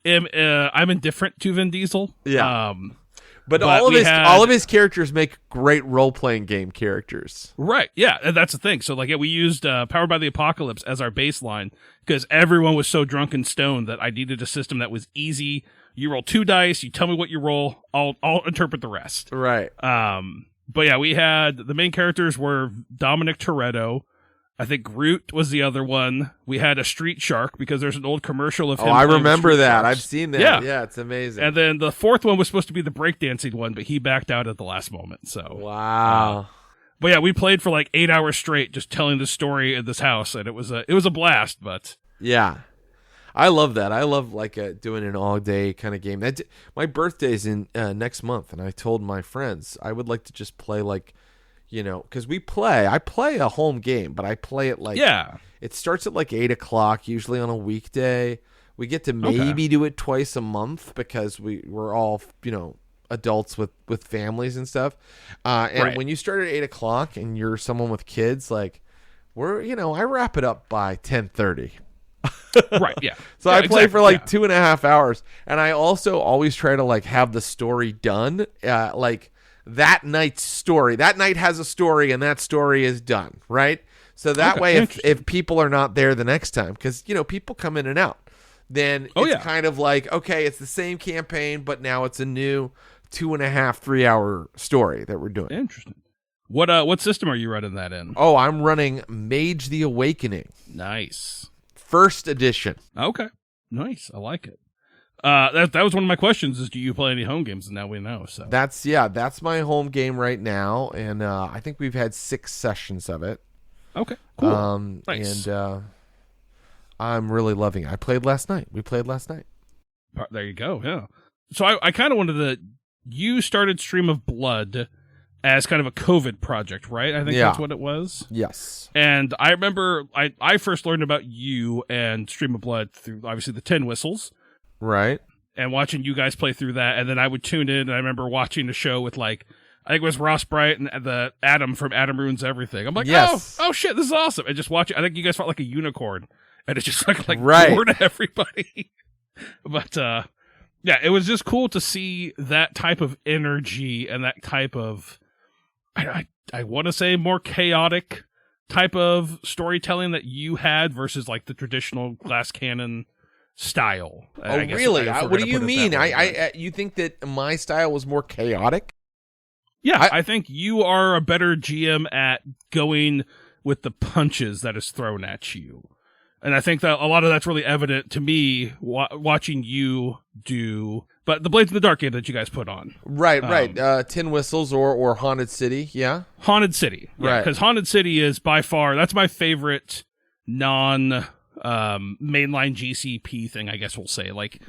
indifferent to Vin Diesel. Yeah. But all of his characters make great role-playing game characters. Right, yeah, and that's the thing. So, we used Powered by the Apocalypse as our baseline because everyone was so drunk and stoned that I needed a system that was easy. You roll 2 dice, you tell me what you roll, I'll interpret the rest. Right. But yeah, we had, the main characters were Dominic Toretto. I think Groot was the other one. We had a Street Shark because there's an old commercial of him. Oh, I remember that. Sharks. I've seen that. Yeah, it's amazing. And then the fourth one was supposed to be the breakdancing one, but he backed out at the last moment. So wow. But yeah, we played for 8 hours straight, just telling the story in this house, and it was a blast. But yeah, I love that. I love doing an all day kind of game. My birthday's in next month, and I told my friends I would like to just play because I play a home game, but I play it it starts at 8 o'clock, usually on a weekday. We get to maybe do it twice a month because we're all, adults with families and stuff. And when you start at 8:00 and you're someone with kids, like I wrap it up by 10:30. Right. Yeah. So I play for like 2.5 hours, and I also always try to like have the story done. Like that night's story. That night has a story, and that story is done. Right. So that way, if people are not there the next time, because people come in and out, then it's kind of like, okay, it's the same campaign, but now it's a new 2.5, 3 hour story that we're doing. Interesting. What system are you running that in? Oh, I'm running Mage the Awakening. Nice. First edition. Okay. Nice. I like it. That was one of my questions is, do you play any home games? And now we know. So that's my home game right now. And I think we've had 6 sessions of it. Okay. Cool. Nice. And I'm really loving it. We played last night. There you go. Yeah. So I kind of wanted you started Stream of Blood as kind of a COVID project, right? I think that's what it was. Yes. And I remember I first learned about you and Stream of Blood through obviously the Tin Whistles. Right. And watching you guys play through that. And then I would tune in, and I remember watching the show with I think it was Ross Bright and the Adam from Adam Ruins Everything. I'm like, oh shit, this is awesome. And just watching, I think you guys felt like a unicorn. And it just like bored everybody. But it was just cool to see that type of energy and that type of I want to say more chaotic type of storytelling that you had versus like the traditional glass cannon style. Oh, really? What do you mean? You think that my style was more chaotic? Yeah, I think you are a better GM at going with the punches that is thrown at you. And I think that a lot of that's really evident to me watching you do, but the Blades in the Dark game that you guys put on. Right. Tin Whistles or Haunted City, yeah? Haunted City, right. Because Haunted City is by far, that's my favorite mainline GCP thing, I guess we'll say. Like,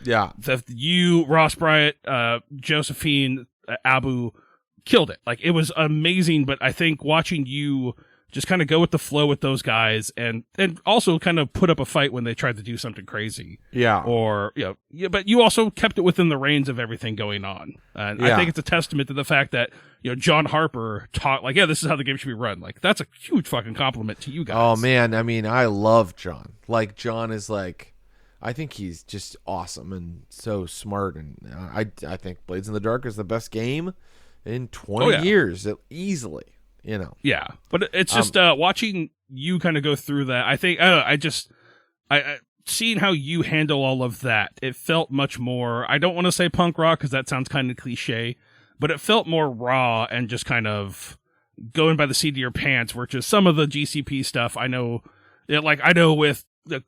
you, Ross Bryant, Josephine, Abu killed it. Like, it was amazing, but I think watching you just kind of go with the flow with those guys and also kind of put up a fight when they tried to do something crazy. Yeah. Or, but you also kept it within the reins of everything going on. And I think it's a testament to the fact that, John Harper taught, like, this is how the game should be run. Like, that's a huge fucking compliment to you guys. Oh, man. I mean, I love John. Like, John is like, I think he's just awesome and so smart. And I think Blades in the Dark is the best game in 20 years, easily. Yeah, but it's just watching you kind of go through that. I think I seeing how you handle all of that. It felt much more. I don't want to say punk rock because that sounds kind of cliche, but it felt more raw and just kind of going by the seat of your pants. Versus some of the GCP stuff, I know with the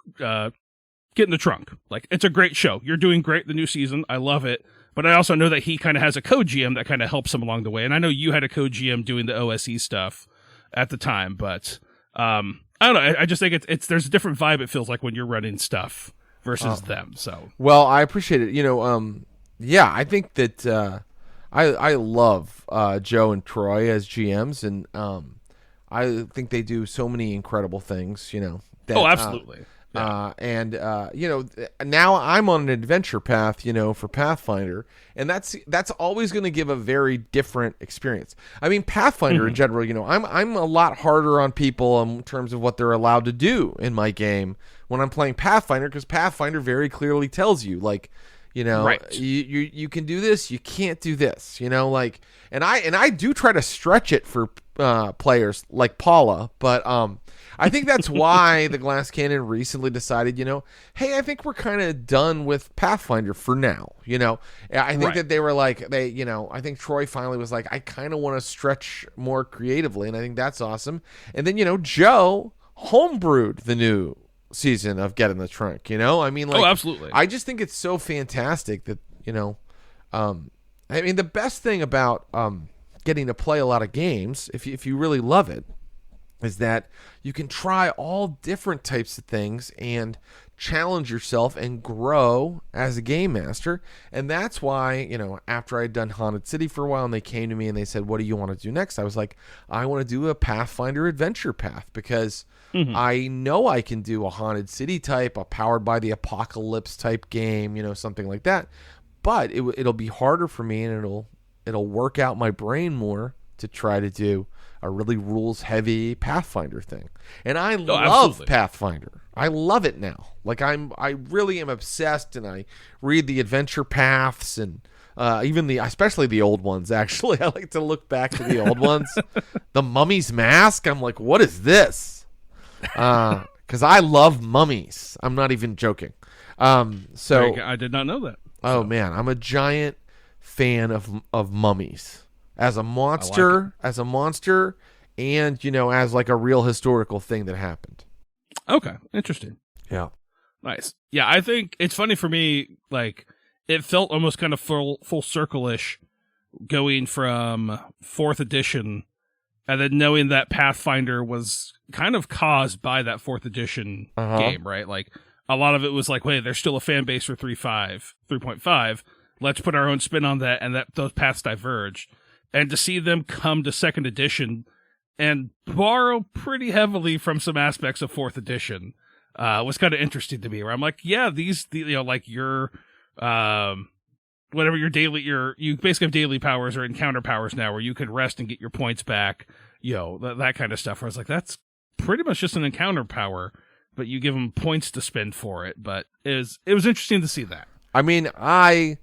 Get in the Trunk. Like, it's a great show. You're doing great the new season. I love it. But I also know that he kind of has a co-GM that kind of helps him along the way. And I know you had a co-GM doing the OSE stuff at the time. But I don't know. I just think it's there's a different vibe it feels like when you're running stuff versus them. So well, I appreciate it. I think that I love Joe and Troy as GMs. And I think they do so many incredible things, absolutely. Now I'm on an adventure path, for Pathfinder, and that's always going to give a very different experience. I mean, Pathfinder in general, I'm a lot harder on people in terms of what they're allowed to do in my game when I'm playing Pathfinder, because Pathfinder very clearly tells you, like, right. you can do this, you can't do this, and I do try to stretch it for players like Paula, but I think that's why the Glass Cannon recently decided, hey, I think we're kind of done with Pathfinder for now. I think that they were like, I think Troy finally was like, I kind of want to stretch more creatively, and I think that's awesome. And then, Joe homebrewed the new season of Get in the Trunk, I mean, like, absolutely. I just think it's so fantastic that, I mean, the best thing about getting to play a lot of games, if you really love it, is that you can try all different types of things and challenge yourself and grow as a game master. And that's why, after I'd done Haunted City for a while and they came to me and they said, what do you want to do next? I was like, I want to do a Pathfinder adventure path, because I know I can do a Haunted City type, a Powered by the Apocalypse type game, something like that. But it'll be harder for me, and it'll it'll work out my brain more to try to do a really rules heavy Pathfinder thing. And I love absolutely. Pathfinder. I love it now. Like I really am obsessed, and I read the adventure paths and especially the old ones. Actually, I like to look back to the old ones. The Mummy's Mask. I'm like, what is this? Because I love mummies. I'm not even joking. So I did not know that. Oh man, I'm a giant fan of mummies as a monster, and as like a real historical thing that happened. Okay, interesting. Yeah, nice. Yeah, I think it's funny for me. Like, it felt almost kind of full circle-ish going from 4th edition, and then knowing that Pathfinder was kind of caused by that 4th edition game, right? Like, a lot of it was like, wait, there's still a fan base for 3.5. Let's put our own spin on that, and those paths diverged. And to see them come to 2nd edition and borrow pretty heavily from some aspects of 4th edition was kind of interesting to me. Where I'm like, yeah, like your whatever you basically have daily powers or encounter powers now, where you can rest and get your points back. That kind of stuff. Where I was like, that's pretty much just an encounter power, but you give them points to spend for it. But it was interesting to see that. I mean, I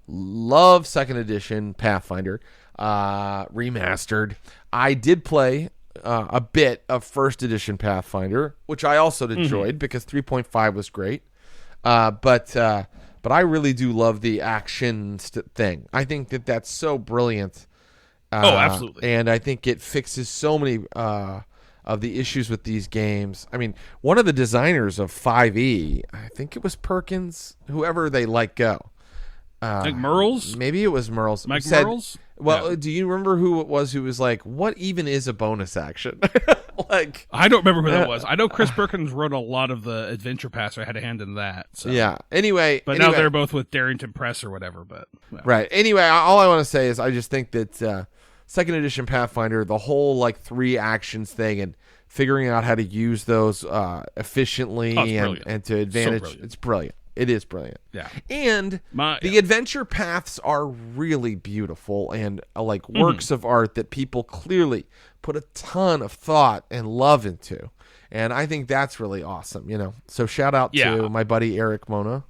love 2nd edition Pathfinder remastered. I did play a bit of 1st edition Pathfinder, which I also enjoyed because 3.5 was great. But I really do love the action thing. I think that that's so brilliant. Absolutely. And I think it fixes so many of the issues with these games. I mean, one of the designers of 5e, I think it was Perkins, whoever they let go. Like Merles? Maybe it was Merles. Mike Merles? Well, yeah. Do you remember who it was who was like, what even is a bonus action? Like, I don't remember who that was. I know Chris Perkins wrote a lot of the Adventure Pass. I had a hand in that. So. Yeah. Anyway. Now they're both with Darrington Press or whatever. But yeah. Right. Anyway, all I want to say is I just think that 2nd edition Pathfinder, the whole like 3 actions thing and figuring out how to use those efficiently and to advantage, it's brilliant. It is brilliant. Yeah. And the adventure paths are really beautiful and like works of art that people clearly put a ton of thought and love into. And I think that's really awesome, So shout out to my buddy Eric Mona.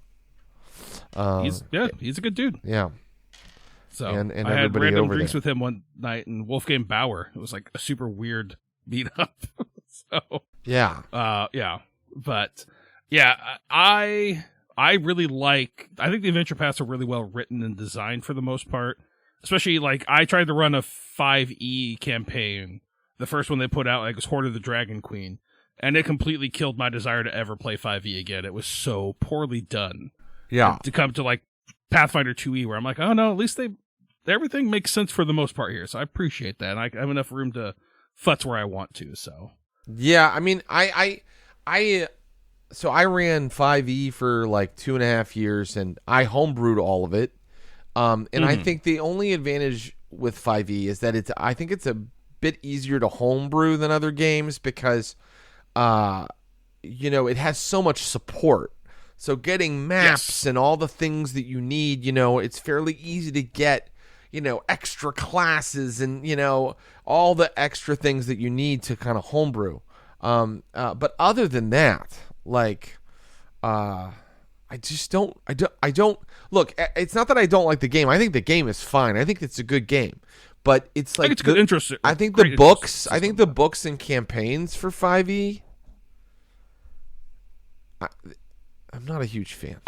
He's a good dude. Yeah. So and I had random drinks there with him one night in Wolfgang Bauer. It was like a super weird meet up. So yeah. But yeah, I really I think the adventure paths are really well written and designed for the most part. Especially, like, I tried to run a 5e campaign. The first one they put out, like, was Horde of the Dragon Queen. And it completely killed my desire to ever play 5e again. It was so poorly done. Yeah. To come to, like, Pathfinder 2e, where I'm like, oh, no, at least everything makes sense for the most part here. So I appreciate that. And I have enough room to futz where I want to, so. Yeah, I mean, So I ran 5e for like 2.5 years, and I homebrewed all of it. And I think the only advantage with 5e is that I think it's a bit easier to homebrew than other games because, it has so much support. So getting maps and all the things that you need, it's fairly easy to get, extra classes and, all the extra things that you need to kind of homebrew. But other than that, like, I don't look, it's not that I don't like the game. I think the game is fine. I think it's a good game, but it's like, I think it's good interest. I think the books and campaigns for 5e, I'm not a huge fan.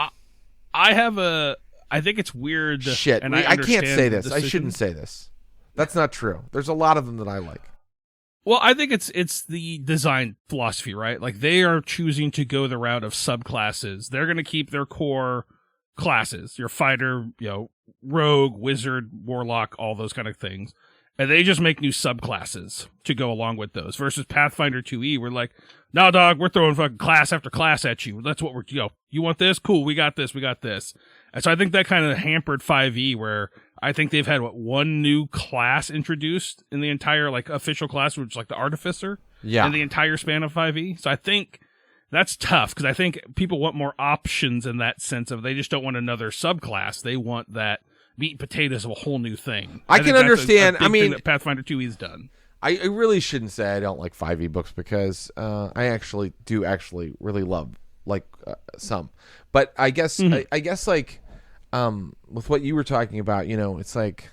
I think it's weird. Shit. And I can't say this. decision. I shouldn't say this. That's not true. There's a lot of them that I like. Well, I think it's the design philosophy, right? Like, they are choosing to go the route of subclasses. They're going to keep their core classes, your fighter, rogue, wizard, warlock, all those kind of things. And they just make new subclasses to go along with those. Versus Pathfinder 2e, we're like, no, dog, we're throwing fucking class after class at you. That's what we're, you want this? Cool, we got this. And so I think that kind of hampered 5e, where I think they've had, one new class introduced in the entire, like, official class, which is, like, the Artificer. Yeah. In the entire span of 5e. So I think that's tough, because I think people want more options in that sense of they just don't want another subclass. They want that meat and potatoes of a whole new thing. I can understand. I mean, that Pathfinder 2E's done. I really shouldn't say I don't like 5e books because I actually really love some, but I guess I guess like with what you were talking about, it's like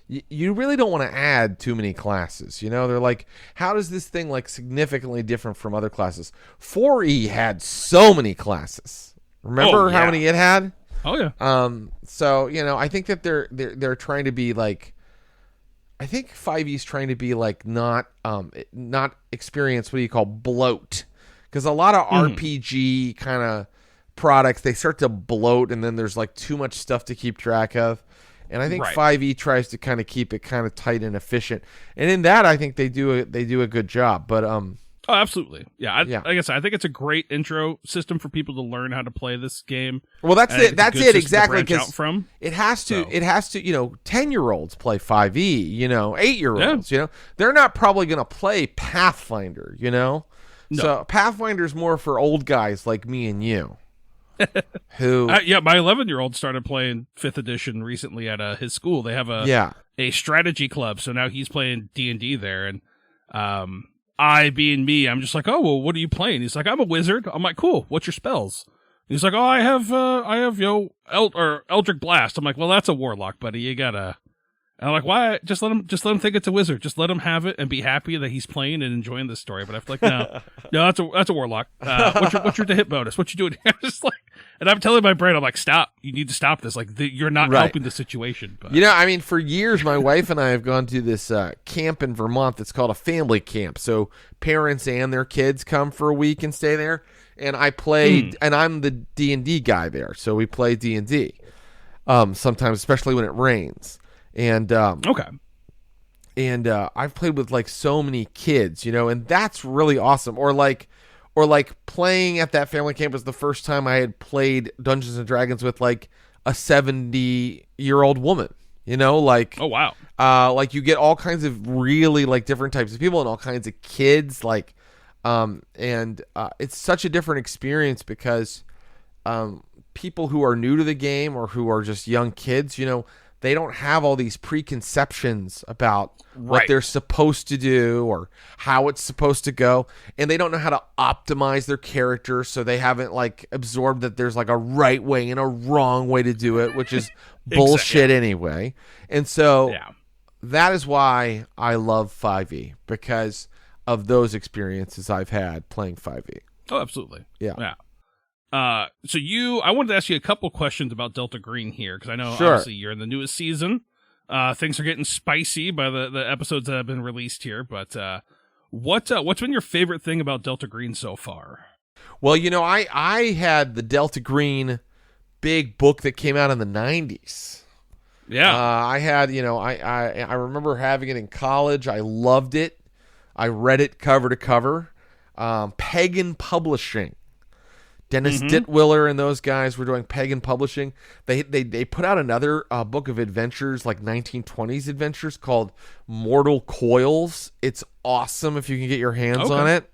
you really don't want to add too many classes. They're like, how does this thing like significantly different from other classes? 4e had so many classes. Remember how many it had? Oh yeah. So I think that they're trying to be like. I think 5e's trying to be like not experience what do you call bloat, because a lot of RPG kind of products, they start to bloat and then there's like too much stuff to keep track of, and I think 5e tries to kind of keep it kind of tight and efficient, and in that I think they do a good job. But Oh, absolutely. Yeah. Like I said, I think it's a great intro system for people to learn how to play this game. Well, that's it. That's it exactly. Because it has to. 10-year-olds play 5e. 8-year-olds. They're not probably going to play Pathfinder. No. So Pathfinder's more for old guys like me and you. Who? My 11-year-old started playing 5th edition recently at his school. They have a strategy club, so now he's playing D&D there, and I, being me, I'm just like, oh, well, what are you playing? He's like, I'm a wizard. I'm like, cool. What's your spells? He's like, oh, I have Eldritch Blast. I'm like, well, that's a warlock, buddy. You gotta. And I'm like, why? Just let him think it's a wizard. Just let him have it and be happy that he's playing and enjoying this story. But I feel like, no, that's a warlock. What's your hit bonus? What you doing? I'm just like, and I'm telling my brain, I'm like, stop. You need to stop this. Like, you're not helping the situation. But. For years, my wife and I have gone to this camp in Vermont that's called a family camp. So parents and their kids come for a week and stay there. And I played, and I'm the D&D guy there. So we play D&D sometimes, especially when it rains. And I've played with like so many kids, and that's really awesome. Or like playing at that family camp was the first time I had played Dungeons and Dragons with like a 70-year-old woman, like, oh wow. Like you get all kinds of really like different types of people and all kinds of kids, like, and it's such a different experience because people who are new to the game or who are just young kids, they don't have all these preconceptions about what they're supposed to do or how it's supposed to go. And they don't know how to optimize their character. So they haven't like absorbed that there's like a right way and a wrong way to do it, which is bullshit anyway. And so that is why I love 5e, because of those experiences I've had playing 5e. Oh, absolutely. Yeah. So I wanted to ask you a couple questions about Delta Green here, because I know obviously you're in the newest season. Things are getting spicy by the episodes that have been released here, but what's been your favorite thing about Delta Green so far? Well, I had the Delta Green big book that came out in the 90s. Yeah. I had, I remember having it in college. I loved it. I read it cover to cover. Pagan Publishing. Dennis Dittwiller and those guys were doing Pagan Publishing. They put out another book of adventures, like 1920s adventures, called Mortal Coils. It's awesome if you can get your hands on it.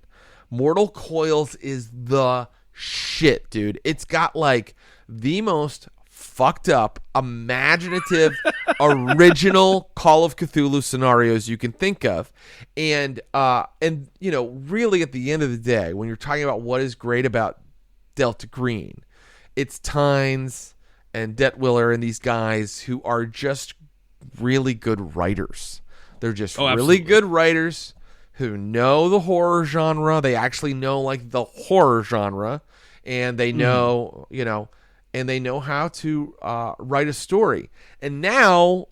Mortal Coils is the shit, dude. It's got like the most fucked up, imaginative, original Call of Cthulhu scenarios you can think of. And really at the end of the day, when you're talking about what is great about Delta Green, it's Tynes and Detwiller and these guys who are just really good writers. They're just really good writers who know the horror genre. They actually know like the horror genre, and they know, and they know how to write a story. And now,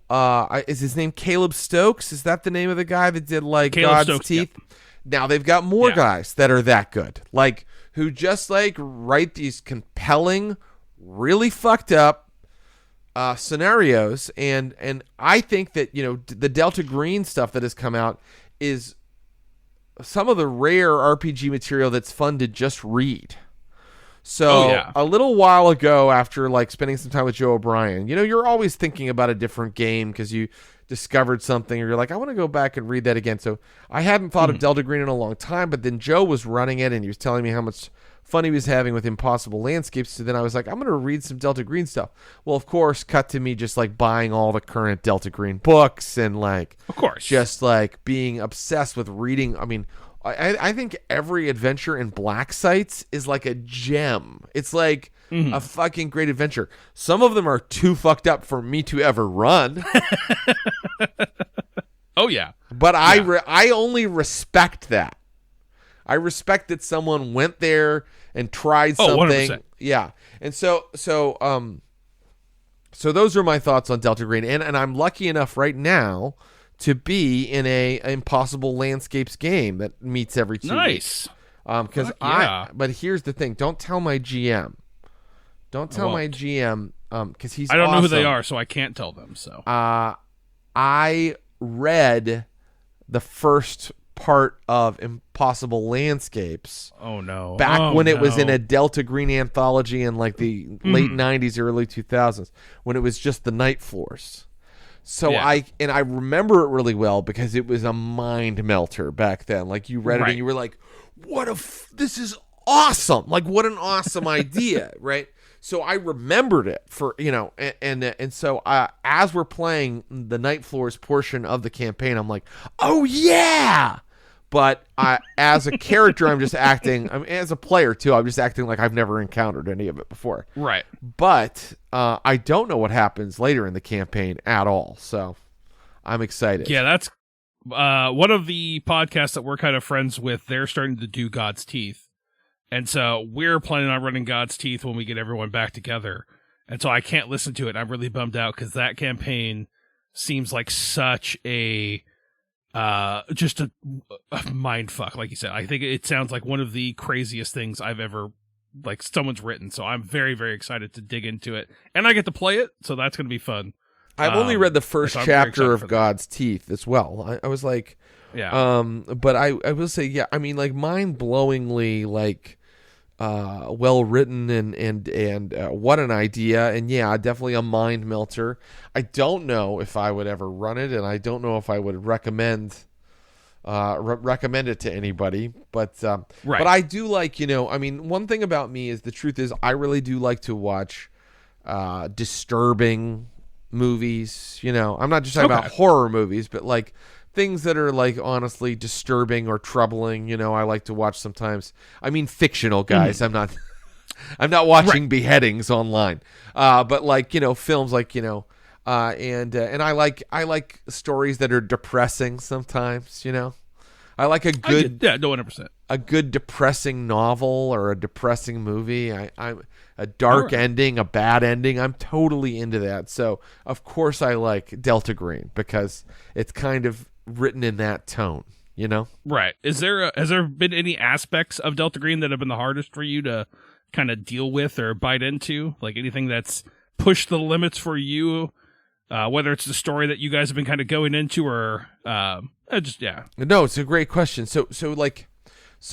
is his name Caleb Stokes? Is that the name of the guy that did like Caleb God's Stokes, Teeth? Yep. Now they've got more guys that are that good, like who just like write these compelling, really fucked up scenarios. And I think that, the Delta Green stuff that has come out is some of the rare RPG material that's fun to just read. So a little while ago, after like spending some time with Joe O'Brien, you're always thinking about a different game because you discovered something, or you're like, I want to go back and read that again. So I hadn't thought of Delta Green in a long time, but then Joe was running it and he was telling me how much fun he was having with Impossible Landscapes. So then I was like, I'm going to read some Delta Green stuff. Well, of course, cut to me just like buying all the current Delta Green books and like, of course, just like being obsessed with reading. I mean, I think every adventure in Black Sites is like a gem. It's like a fucking great adventure. Some of them are too fucked up for me to ever run. Oh yeah, but I only respect that. I respect that someone went there and tried something. 100%. Yeah, and so those are my thoughts on Delta Green, and I'm lucky enough right now to be in a Impossible Landscapes game that meets every 2 weeks. Because but here's the thing: don't tell my GM. Don't tell my GM because he's. I don't know who they awesome. are, so I can't tell them. So I read the first part of Impossible Landscapes. Oh no! Back when it was in a Delta Green anthology in like the late 90s, early 2000s, when it was just the night floors. So I remember it really well because it was a mind melter back then. Like you read it and you were like, this is awesome. Like what an awesome idea. Right. So I remembered it for, and so as we're playing the night floors portion of the campaign, I'm like, oh yeah. But as a character, I'm just acting. I mean, as a player too, I'm just acting like I've never encountered any of it before. Right. But I don't know what happens later in the campaign at all. So I'm excited. Yeah, that's one of the podcasts that we're kind of friends with. They're starting to do God's Teeth, and so we're planning on running God's Teeth when we get everyone back together. And so I can't listen to it. I'm really bummed out because that campaign seems like such a. Just a mind fuck, like you said. I think it sounds like one of the craziest things I've ever someone's written. So I'm very, very excited to dig into it, and I get to play it, so that's going to be fun. I've only read the first chapter of God's Teeth as well. I was like, yeah. But I will say, yeah. I mean, like mind-blowingly, well written and what an idea. And yeah, definitely a mind melter. I don't know if I would ever run it, and I don't know if I would recommend it to anybody. But but I do like, I mean, one thing about me is the truth is I really do like to watch disturbing movies. I'm not just talking about horror movies, but like things that are like honestly disturbing or troubling, I like to watch sometimes. I mean, fictional guys. I'm not watching beheadings online. But like, films like, and I like stories that are depressing sometimes, I like a good, 100%. A good depressing novel or a depressing movie. I'm a dark ending, a bad ending. I'm totally into that. So of course I like Delta Green because it's kind of written in that tone, Right. Has there been any aspects of Delta Green that have been the hardest for you to kind of deal with or bite into? Like anything that's pushed the limits for you, whether it's the story that you guys have been kind of going into or just, yeah. No, it's a great question. So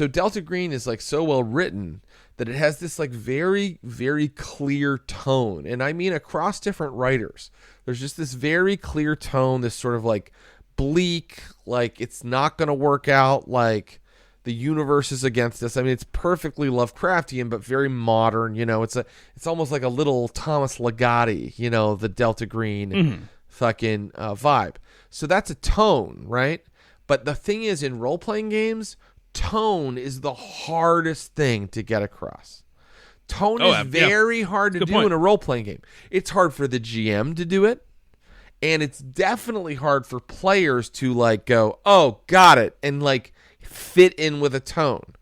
Delta Green is like so well written that it has this like very, very clear tone. And I mean, across different writers, there's just this very clear tone, this sort of like bleak, like it's not going to work out, like the universe is against us. I mean, it's perfectly Lovecraftian, but very modern, it's almost like a little Thomas Ligotti, the Delta Green fucking vibe. So that's a tone, right? But the thing is, in role-playing games, tone is the hardest thing to get across. Tone is very hard to do in a role-playing game. It's hard for the GM to do it, and it's definitely hard for players to like go, oh, got it, and like fit in with a tone.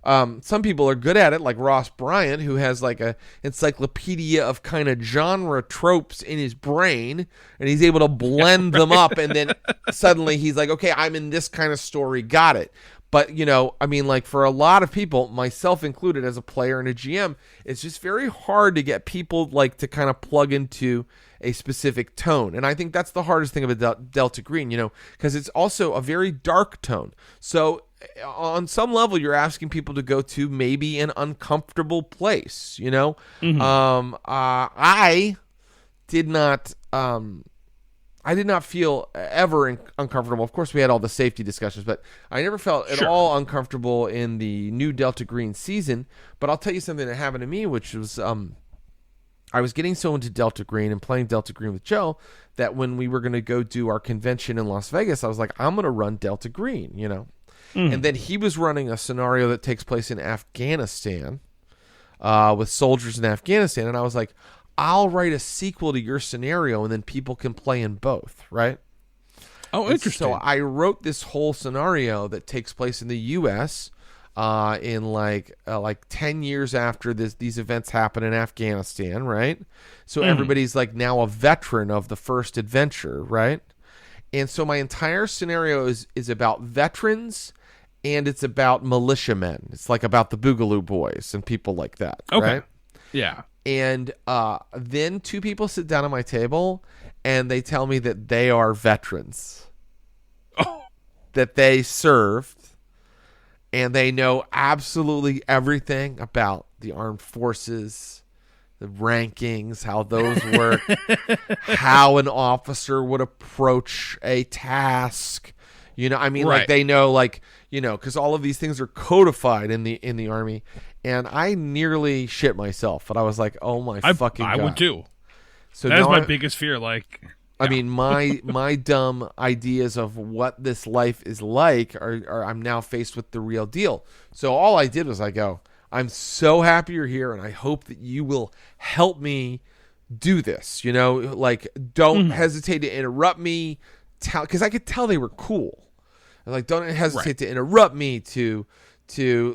Some people are good at it, like Ross Bryant, who has like a encyclopedia of kind of genre tropes in his brain, and he's able to blend them up, and then suddenly he's like, okay, I'm in this kind of story, got it. But, I mean, like for a lot of people, myself included as a player and a GM, it's just very hard to get people like to kind of plug into a specific tone. And I think that's the hardest thing about Delta Green, because it's also a very dark tone. So on some level, you're asking people to go to maybe an uncomfortable place, I did not... I did not feel ever uncomfortable. Of course, we had all the safety discussions, but I never felt at all uncomfortable in the new Delta Green season. But I'll tell you something that happened to me, which was I was getting so into Delta Green and playing Delta Green with Joe that when we were going to go do our convention in Las Vegas, I was like, I'm going to run Delta Green, you know. And then he was running a scenario that takes place in Afghanistan with soldiers in Afghanistan. And I was like, I'll write a sequel to your scenario and then people can play in both, right? Oh, interesting. So I wrote this whole scenario that takes place in the U.S. In like 10 years after these events happen in Afghanistan, right? So everybody's like now a veteran of the first adventure, right? And so my entire scenario is about veterans and it's about militiamen. It's like about the Boogaloo Boys and people like that, right? Yeah. And then two people sit down at my table and they tell me that they are veterans. Oh. That they served and they know absolutely everything about the armed forces, the rankings, how those work, how an officer would approach a task. You know, I mean, like they know, like, you know, because all of these things are codified in the Army. And I nearly shit myself, but I was like, "Oh my fucking God!" I would too. So that is my biggest fear. Like, I mean, my dumb ideas of what this life is like are I'm now faced with the real deal. So all I did was I go, "I'm so happy you're here, and I hope that you will help me do this." You know, like don't hesitate to interrupt me, because I could tell they were cool. Like, don't hesitate to interrupt me to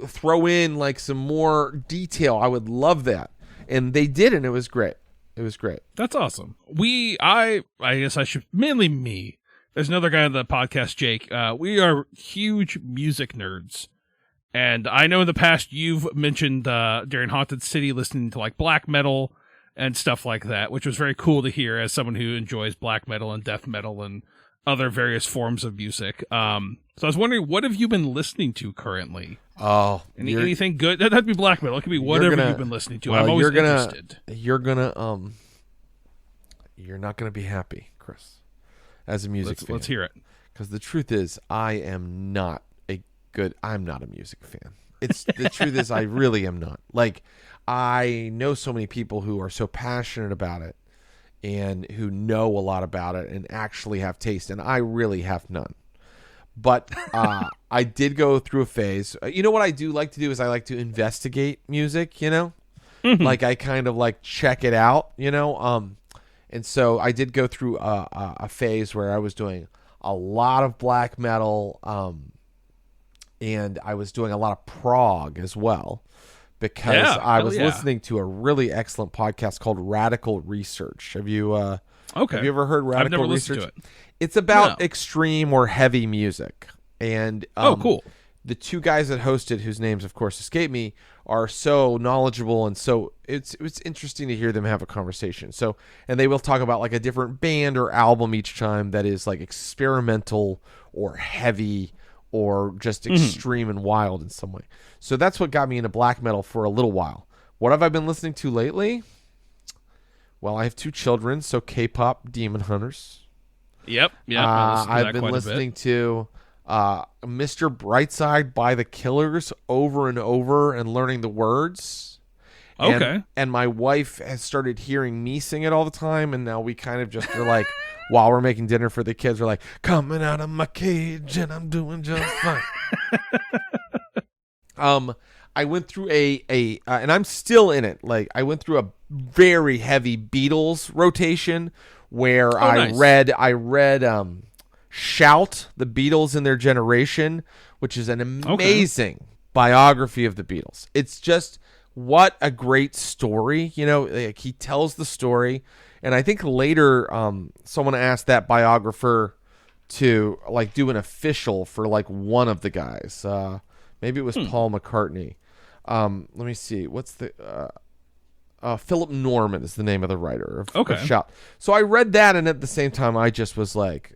throw in like some more detail. I would love that. And they did, and it was great. It was great. That's awesome. I guess I should, mainly me. There's another guy on the podcast, Jake. We are huge music nerds. And I know in the past you've mentioned during Haunted City listening to like black metal and stuff like that, which was very cool to hear as someone who enjoys black metal and death metal and other various forms of music. So I was wondering, what have you been listening to currently? Oh, anything good? That'd be black metal. It could be whatever you've been listening to. Well, I'm always interested. You're not gonna be happy, Chris, as a music fan. Let's hear it. Because the truth is, I'm not a music fan. It's the truth is, I really am not. Like, I know so many people who are so passionate about it and who know a lot about it and actually have taste, and I really have none. But I did go through a phase. You know what I do like to do is I like to investigate music, you know? Like I kind of like check it out, you know? And so I did go through a phase where I was doing a lot of black metal and I was doing a lot of prog as well, because I was listening to a really excellent podcast called Radical Research. Have you ever heard Radical I've never Research? Listened to it. It's about extreme or heavy music. And cool. The two guys that hosted, whose names of course escape me, are so knowledgeable, and so it's interesting to hear them have a conversation. So, and they will talk about like a different band or album each time that is like experimental or heavy or just extreme and wild in some way. So that's what got me into black metal for a little while. What have I been listening to lately? Well, I have two children, so K-pop Demon Hunters. Yep. I've been listening to Mr. Brightside by the Killers over and over and learning the words. Okay. And my wife has started hearing me sing it all the time, and now we kind of just are like, while we're making dinner for the kids, we're like, coming out of my cage and I'm doing just fine. I went through a and I'm still in it. Like, I went through a very heavy Beatles rotation where I read Shout, the Beatles and Their Generation, which is an amazing biography of the Beatles. It's just, what a great story. You know, like, he tells the story. And I think later someone asked that biographer to like do an official for like one of the guys. Maybe it was Paul McCartney. Let me see. What's the Philip Norman is the name of the writer of Shout. So I read that, and at the same time I just was like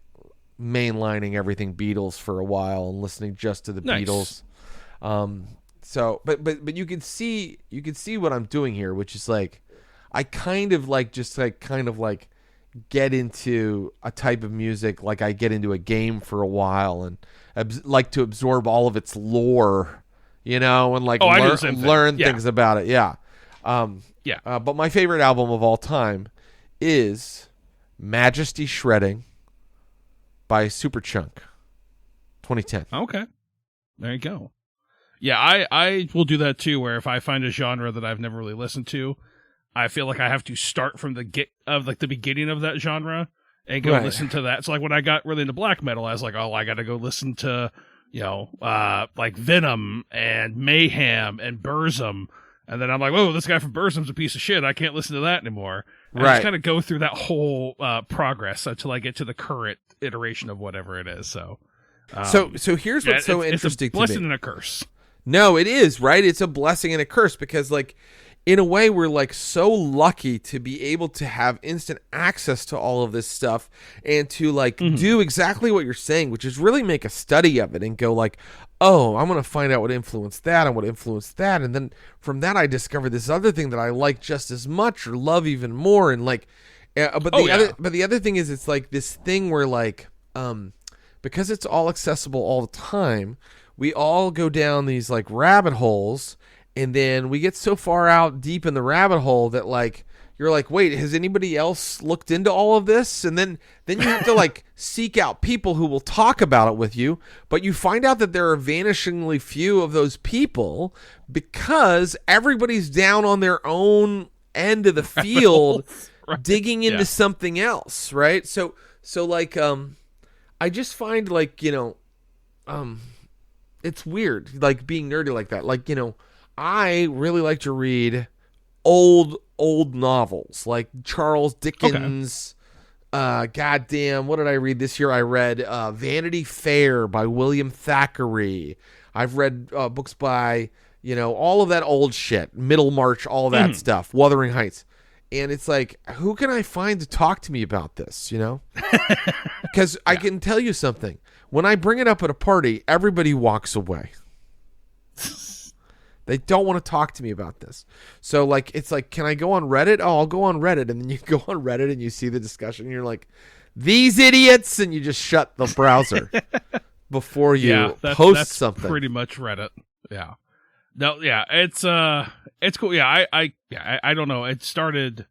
mainlining everything Beatles for a while and listening just to the Beatles. So but you can see what I'm doing here, which is like, I kind of like just like kind of like get into a type of music like I get into a game for a while and like to absorb all of its lore, and like learn things about it. Yeah. But my favorite album of all time is Majesty Shredding by Superchunk, 2010. Okay. There you go. Yeah, I will do that too, where if I find a genre that I've never really listened to, I feel like I have to start from the beginning of that genre and go listen to that. So like when I got really into black metal, I was like, oh, I got to go listen to, like Venom and Mayhem and Burzum. And then I'm like, whoa, this guy from Burzum's a piece of shit. I can't listen to that anymore. And I just kind of go through that whole progress until I get to the current iteration of whatever it is. So here's what's so interesting to me. It's a blessing and a curse. No, it is, right? It's a blessing and a curse because, like, in a way, we're, like, so lucky to be able to have instant access to all of this stuff and to, like, do exactly what you're saying, which is really make a study of it and go, like, oh, I'm going to find out what influenced that and what influenced that. And then from that, I discovered this other thing that I like just as much or love even more. And, like, but the other thing is it's, like, this thing where, like, because it's all accessible all the time, we all go down these like rabbit holes, and then we get so far out deep in the rabbit hole that like you're like, wait, has anybody else looked into all of this? And then you have to like seek out people who will talk about it with you, but you find out that there are vanishingly few of those people because everybody's down on their own end of the field digging into something else, right? So like I just find like, it's weird, like being nerdy like that. Like, I really like to read old novels, like Charles Dickens. Goddamn, what did I read this year? I read Vanity Fair by William Thackeray. I've read books by, all of that old shit, Middlemarch, all that stuff, Wuthering Heights. And it's like, who can I find to talk to me about this, Because I can tell you something. When I bring it up at a party, everybody walks away. They don't want to talk to me about this. So, like, it's like, can I go on Reddit? Oh, I'll go on Reddit. And then you go on Reddit and you see the discussion. And you're like, these idiots. And you just shut the browser before you post something. Pretty much Reddit. Yeah. No, yeah, it's cool. Yeah, I don't know. It started,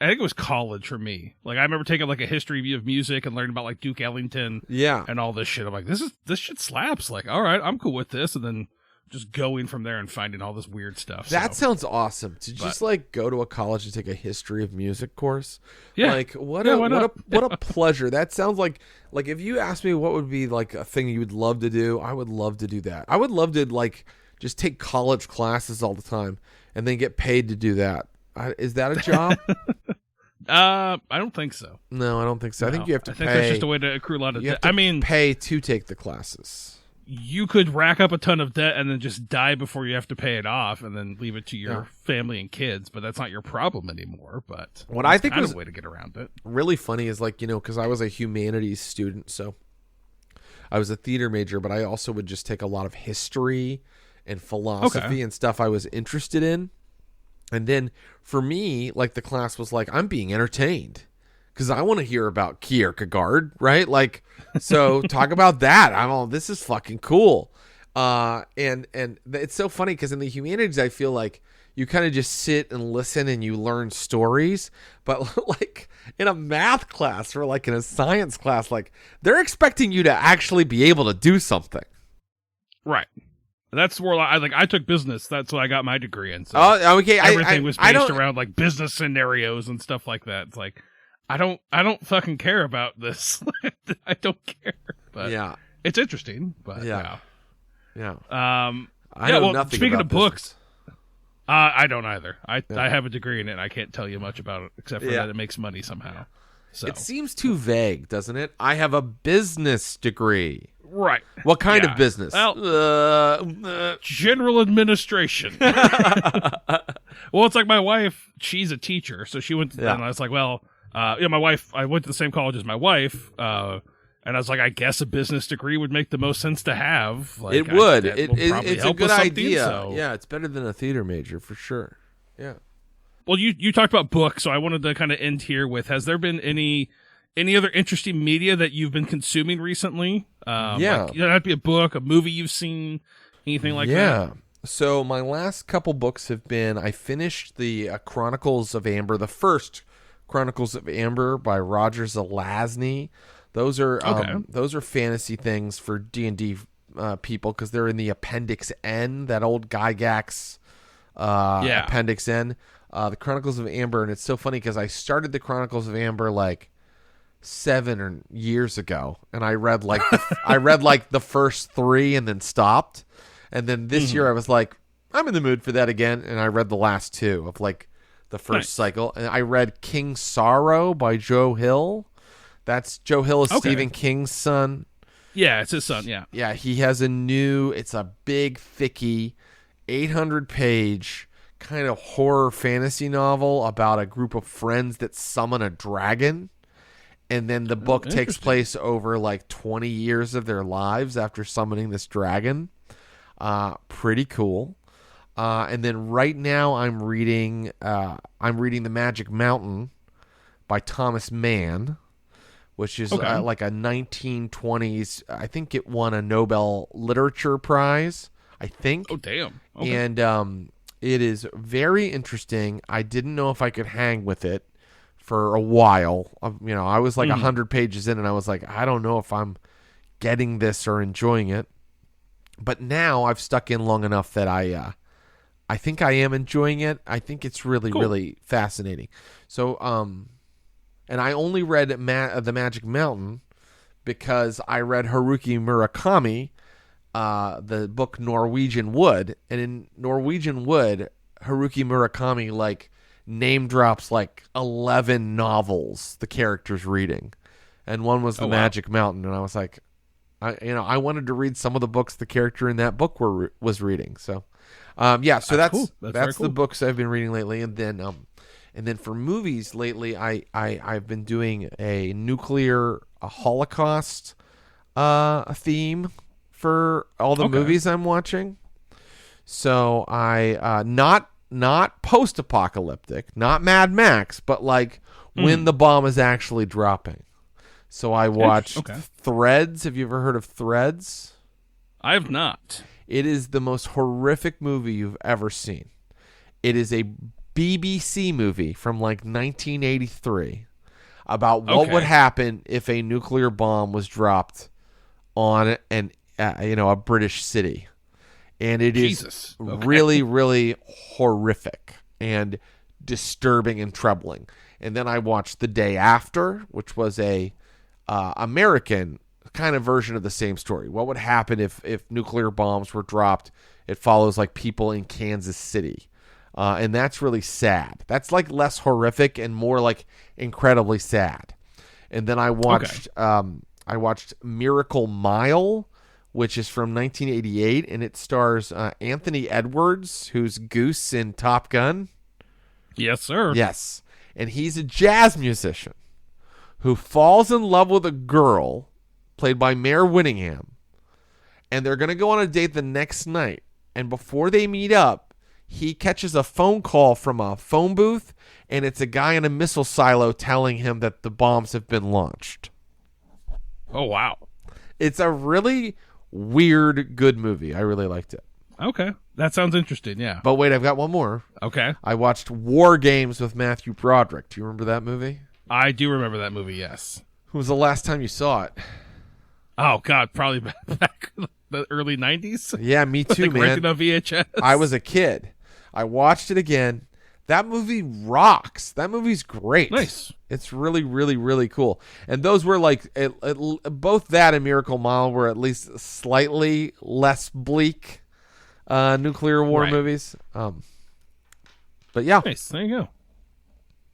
I think it was college for me. Like I remember taking like a history of music and learning about like Duke Ellington, and all this shit. I'm like, this shit slaps. Like, all right, I'm cool with this, and then just going from there and finding all this weird stuff. That sounds awesome. To just like go to a college and take a history of music course. Yeah, like what a pleasure. That sounds like if you asked me what would be like a thing you would love to do, I would love to do that. I would love to like just take college classes all the time and then get paid to do that. Is that a job? I don't think so. No, I don't think so. No, I think you have to pay. I think that's just a way to accrue a lot of debt. I mean, pay to take the classes. You could rack up a ton of debt and then just die before you have to pay it off and then leave it to your family and kids, but that's not your problem anymore. But what I think was a way to get around it. Really funny is like, because I was a humanities student, so I was a theater major, but I also would just take a lot of history and philosophy and stuff I was interested in. And then for me, like the class was like, I'm being entertained because I want to hear about Kierkegaard, right? Like, so talk about that. This is fucking cool. And it's so funny because in the humanities, I feel like you kind of just sit and listen and you learn stories. But like in a math class or like in a science class, like they're expecting you to actually be able to do something. Right. That's where I took business. That's what I got my degree in. So okay. Everything was based around like business scenarios and stuff like that. It's like I don't fucking care about this. I don't care. But yeah, it's interesting. But yeah. I know nothing. Speaking of books, I don't either. I have a degree in it. And I can't tell you much about it except for that it makes money somehow. So it seems too vague, doesn't it? I have a business degree. Right. What kind of business? Well, general administration. Well, it's like my wife, she's a teacher, so she went to, and I was like, well, my wife, I went to the same college as my wife, and I was like, I guess a business degree would make the most sense to have. Like, it would. It's a good idea. So. Yeah, it's better than a theater major for sure. Yeah. Well, you talked about books, so I wanted to kind of end here with: has there been any other interesting media that you've been consuming recently? Yeah, like, that'd be a book, a movie you've seen, anything like that. Yeah. So my last couple books have been, I finished the Chronicles of Amber, the first Chronicles of Amber by Roger Zelazny. Those are fantasy things for D&D people because they're in the Appendix N, that old Gygax Appendix N. The Chronicles of Amber, and it's so funny because I started the Chronicles of Amber like 7 years ago, and I read like the first 3 and then stopped. And then this year I was like, I'm in the mood for that again, and I read the last 2 of like the first cycle. And I read King Sorrow by Joe Hill. That's Joe Hill is Stephen King's son. Yeah, it's his son, yeah. Yeah, he has it's a big, thicky, 800-page kind of horror fantasy novel about a group of friends that summon a dragon. And then the book takes place over like 20 years of their lives after summoning this dragon. Pretty cool. And then right now I'm reading The Magic Mountain by Thomas Mann, which is like a 1920s. I think it won a Nobel Literature Prize. I think. Oh, damn. Okay. And it is very interesting. I didn't know if I could hang with it for a while. I was like 100 pages in, and I was like, I don't know if I'm getting this or enjoying it. But now I've stuck in long enough that I think I am enjoying it. I think it's really, really fascinating. So, and I only read The Magic Mountain because I read Haruki Murakami, the book Norwegian Wood. And in Norwegian Wood, Haruki Murakami, like, name drops, like, 11 novels the character's reading. And one was The Magic Mountain. And I was like, I wanted to read some of the books the character in that book was reading. So, that's cool. That's the books I've been reading lately. And then for movies lately, I've been doing a nuclear Holocaust theme for all the movies I'm watching. So not post-apocalyptic, not Mad Max, but like when the bomb is actually dropping. So I watched Threads. Have you ever heard of Threads? I have not. It is the most horrific movie you've ever seen. It is a BBC movie from like 1983 about what would happen if a nuclear bomb was dropped on a British city. And it is really, really horrific and disturbing and troubling. And then I watched The Day After, which was a American kind of version of the same story. What would happen if nuclear bombs were dropped? It follows like people in Kansas City. And that's really sad. That's like less horrific and more like incredibly sad. And then I watched Miracle Mile, which is from 1988, and it stars Anthony Edwards, who's Goose in Top Gun. Yes, sir. Yes. And he's a jazz musician who falls in love with a girl played by Mare Winningham. And they're going to go on a date the next night. And before they meet up, he catches a phone call from a phone booth, and it's a guy in a missile silo telling him that the bombs have been launched. Oh, wow. It's a really weird, good movie. I really liked it. Okay. That sounds interesting, yeah. But wait, I've got one more. Okay. I watched War Games with Matthew Broderick. Do you remember that movie? I do remember that movie, yes. When was the last time you saw it? Oh, God, probably back in the early 90s. Yeah, me too, man. Rented on VHS. I was a kid. I watched it again. That movie rocks. That movie's great. Nice. It's really, really, really cool. And those were like, both that and Miracle Mile were at least slightly less bleak nuclear war movies. But yeah. Nice. There you go.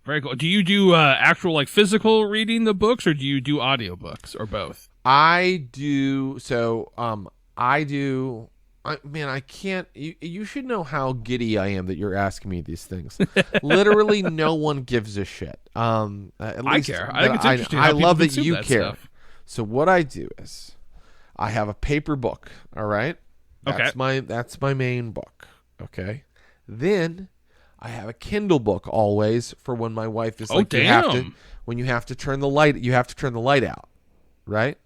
Very cool. Do you do actual like physical reading the books, or do you do audiobooks, or both? I do. So I do. I can't. You should know how giddy I am that you're asking me these things. Literally, no one gives a shit. At least I care. I think it's interesting. I love that you that care. Stuff. So what I do is, I have a paper book. All right. That's my main book. Okay. Then I have a Kindle book always for when my wife is like, damn. you have to turn the light out, right?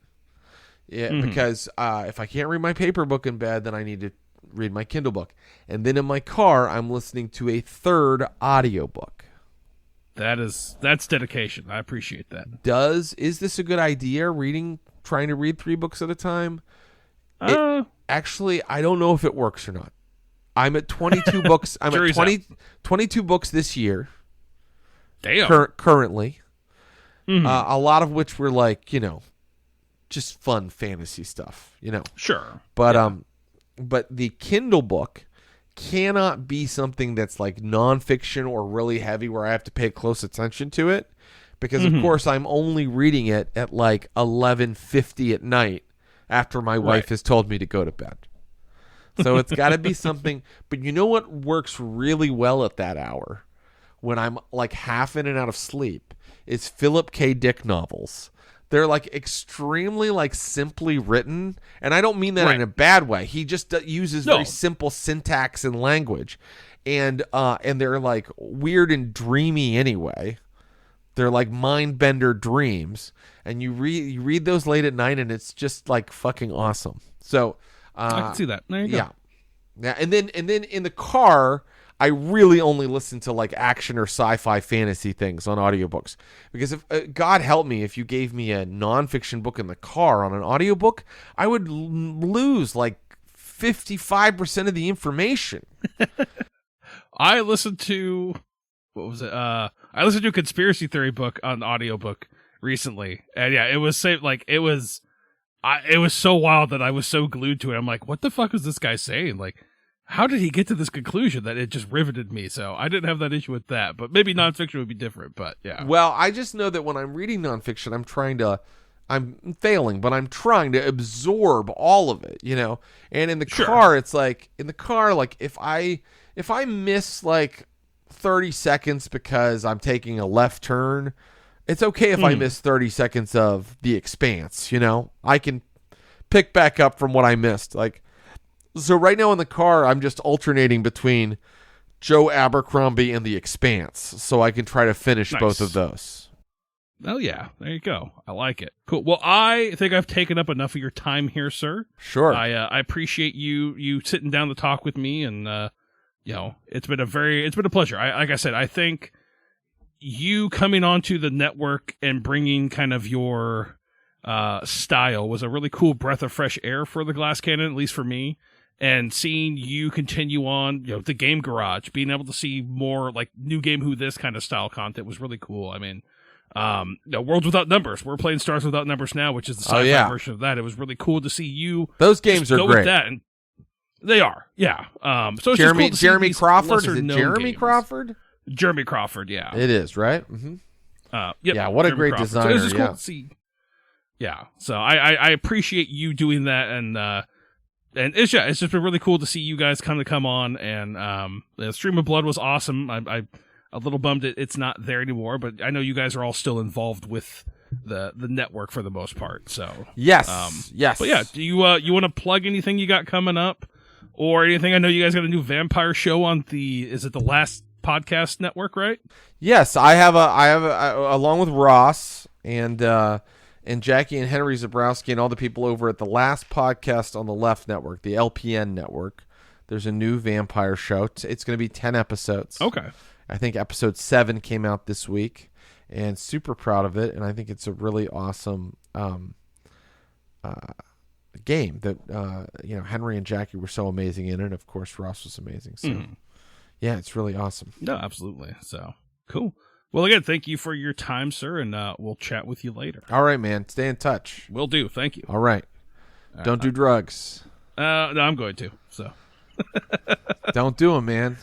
Yeah, because if I can't read my paper book in bed, then I need to read my Kindle book. And then in my car, I'm listening to a third audiobook. That's dedication. I appreciate that. Is this a good idea, trying to read 3 books at a time? Actually, I don't know if it works or not. I'm at 22 books. I'm at 22 books this year. Damn. Currently. A lot of which were like, just fun fantasy stuff, Sure. But but the Kindle book cannot be something that's like nonfiction or really heavy where I have to pay close attention to it, because of course I'm only reading it at like 11:50 at night after my wife has told me to go to bed. So it's got to be something. But you know what works really well at that hour when I'm like half in and out of sleep is Philip K. Dick novels. They're like extremely like simply written, and I don't mean that in a bad way. He just uses very simple syntax and language, and they're like weird and dreamy anyway. They're like mind bender dreams, and you read those late at night, and it's just like fucking awesome. So I can see that. There you go. Yeah, and then in the car, I really only listen to like action or sci-fi fantasy things on audiobooks, because if God help me, if you gave me a nonfiction book in the car on an audiobook, I would lose like 55% of the information. I listened to I listened to a conspiracy theory book on audiobook recently, and it was it was so wild that I was so glued to it. I'm like, what the fuck is this guy saying? Like, how did he get to this conclusion that it just riveted me? So I didn't have that issue with that, but maybe nonfiction would be different. But yeah. Well, I just know that when I'm reading nonfiction, I'm failing, but I'm trying to absorb all of it, And in the car, it's like if I miss like 30 seconds because I'm taking a left turn, it's okay if I miss 30 seconds of The Expanse, I can pick back up from what I missed. So right now in the car, I'm just alternating between Joe Abercrombie and The Expanse, so I can try to finish both of those. Oh yeah, there you go. I like it. Cool. Well, I think I've taken up enough of your time here, sir. Sure. I appreciate you sitting down to talk with me, and it's been a pleasure. Like I said, I think you coming onto the network and bringing kind of your style was a really cool breath of fresh air for the Glass Cannon, at least for me. And seeing you continue on, the Game Garage, being able to see more like New Game Who This kind of style content was really cool. I mean, Worlds Without Numbers. We're playing Stars Without Numbers now, which is the sci-fi version of that. It was really cool to see you. Those games are go great. With that, and they are, yeah. So it's Jeremy just cool to see Crawford. Is it Jeremy Crawford? Jeremy Crawford, yeah. It is, right? Mm-hmm. Yep, yeah, what Jeremy a great Crawford. designer. So it was just cool to see. Yeah, so I appreciate you doing that, and it's just been really cool to see you guys come on, and the Stream of Blood was awesome. I a little bummed it's not there anymore, but I know you guys are all still involved with the network for the most part. So yes, yes. But yeah, do you want to plug anything you got coming up or anything? I know you guys got a new vampire show on the Last Podcast Network, right? Yes, I have along with Ross and Jackie and Henry Zabrowski and all the people over at the Last Podcast on the Left Network, the LPN network. There's a new vampire show. It's going to be 10 episodes. Okay. I think episode 7 came out this week, and super proud of it. And I think it's a really awesome game that Henry and Jackie were so amazing in it. Of course, Ross was amazing. So yeah, it's really awesome. No, absolutely. So cool. Well, again, thank you for your time, sir, and we'll chat with you later. All right, man. Stay in touch. Will do. Thank you. All right. Don't do drugs. No, I'm going to. So don't do them, man.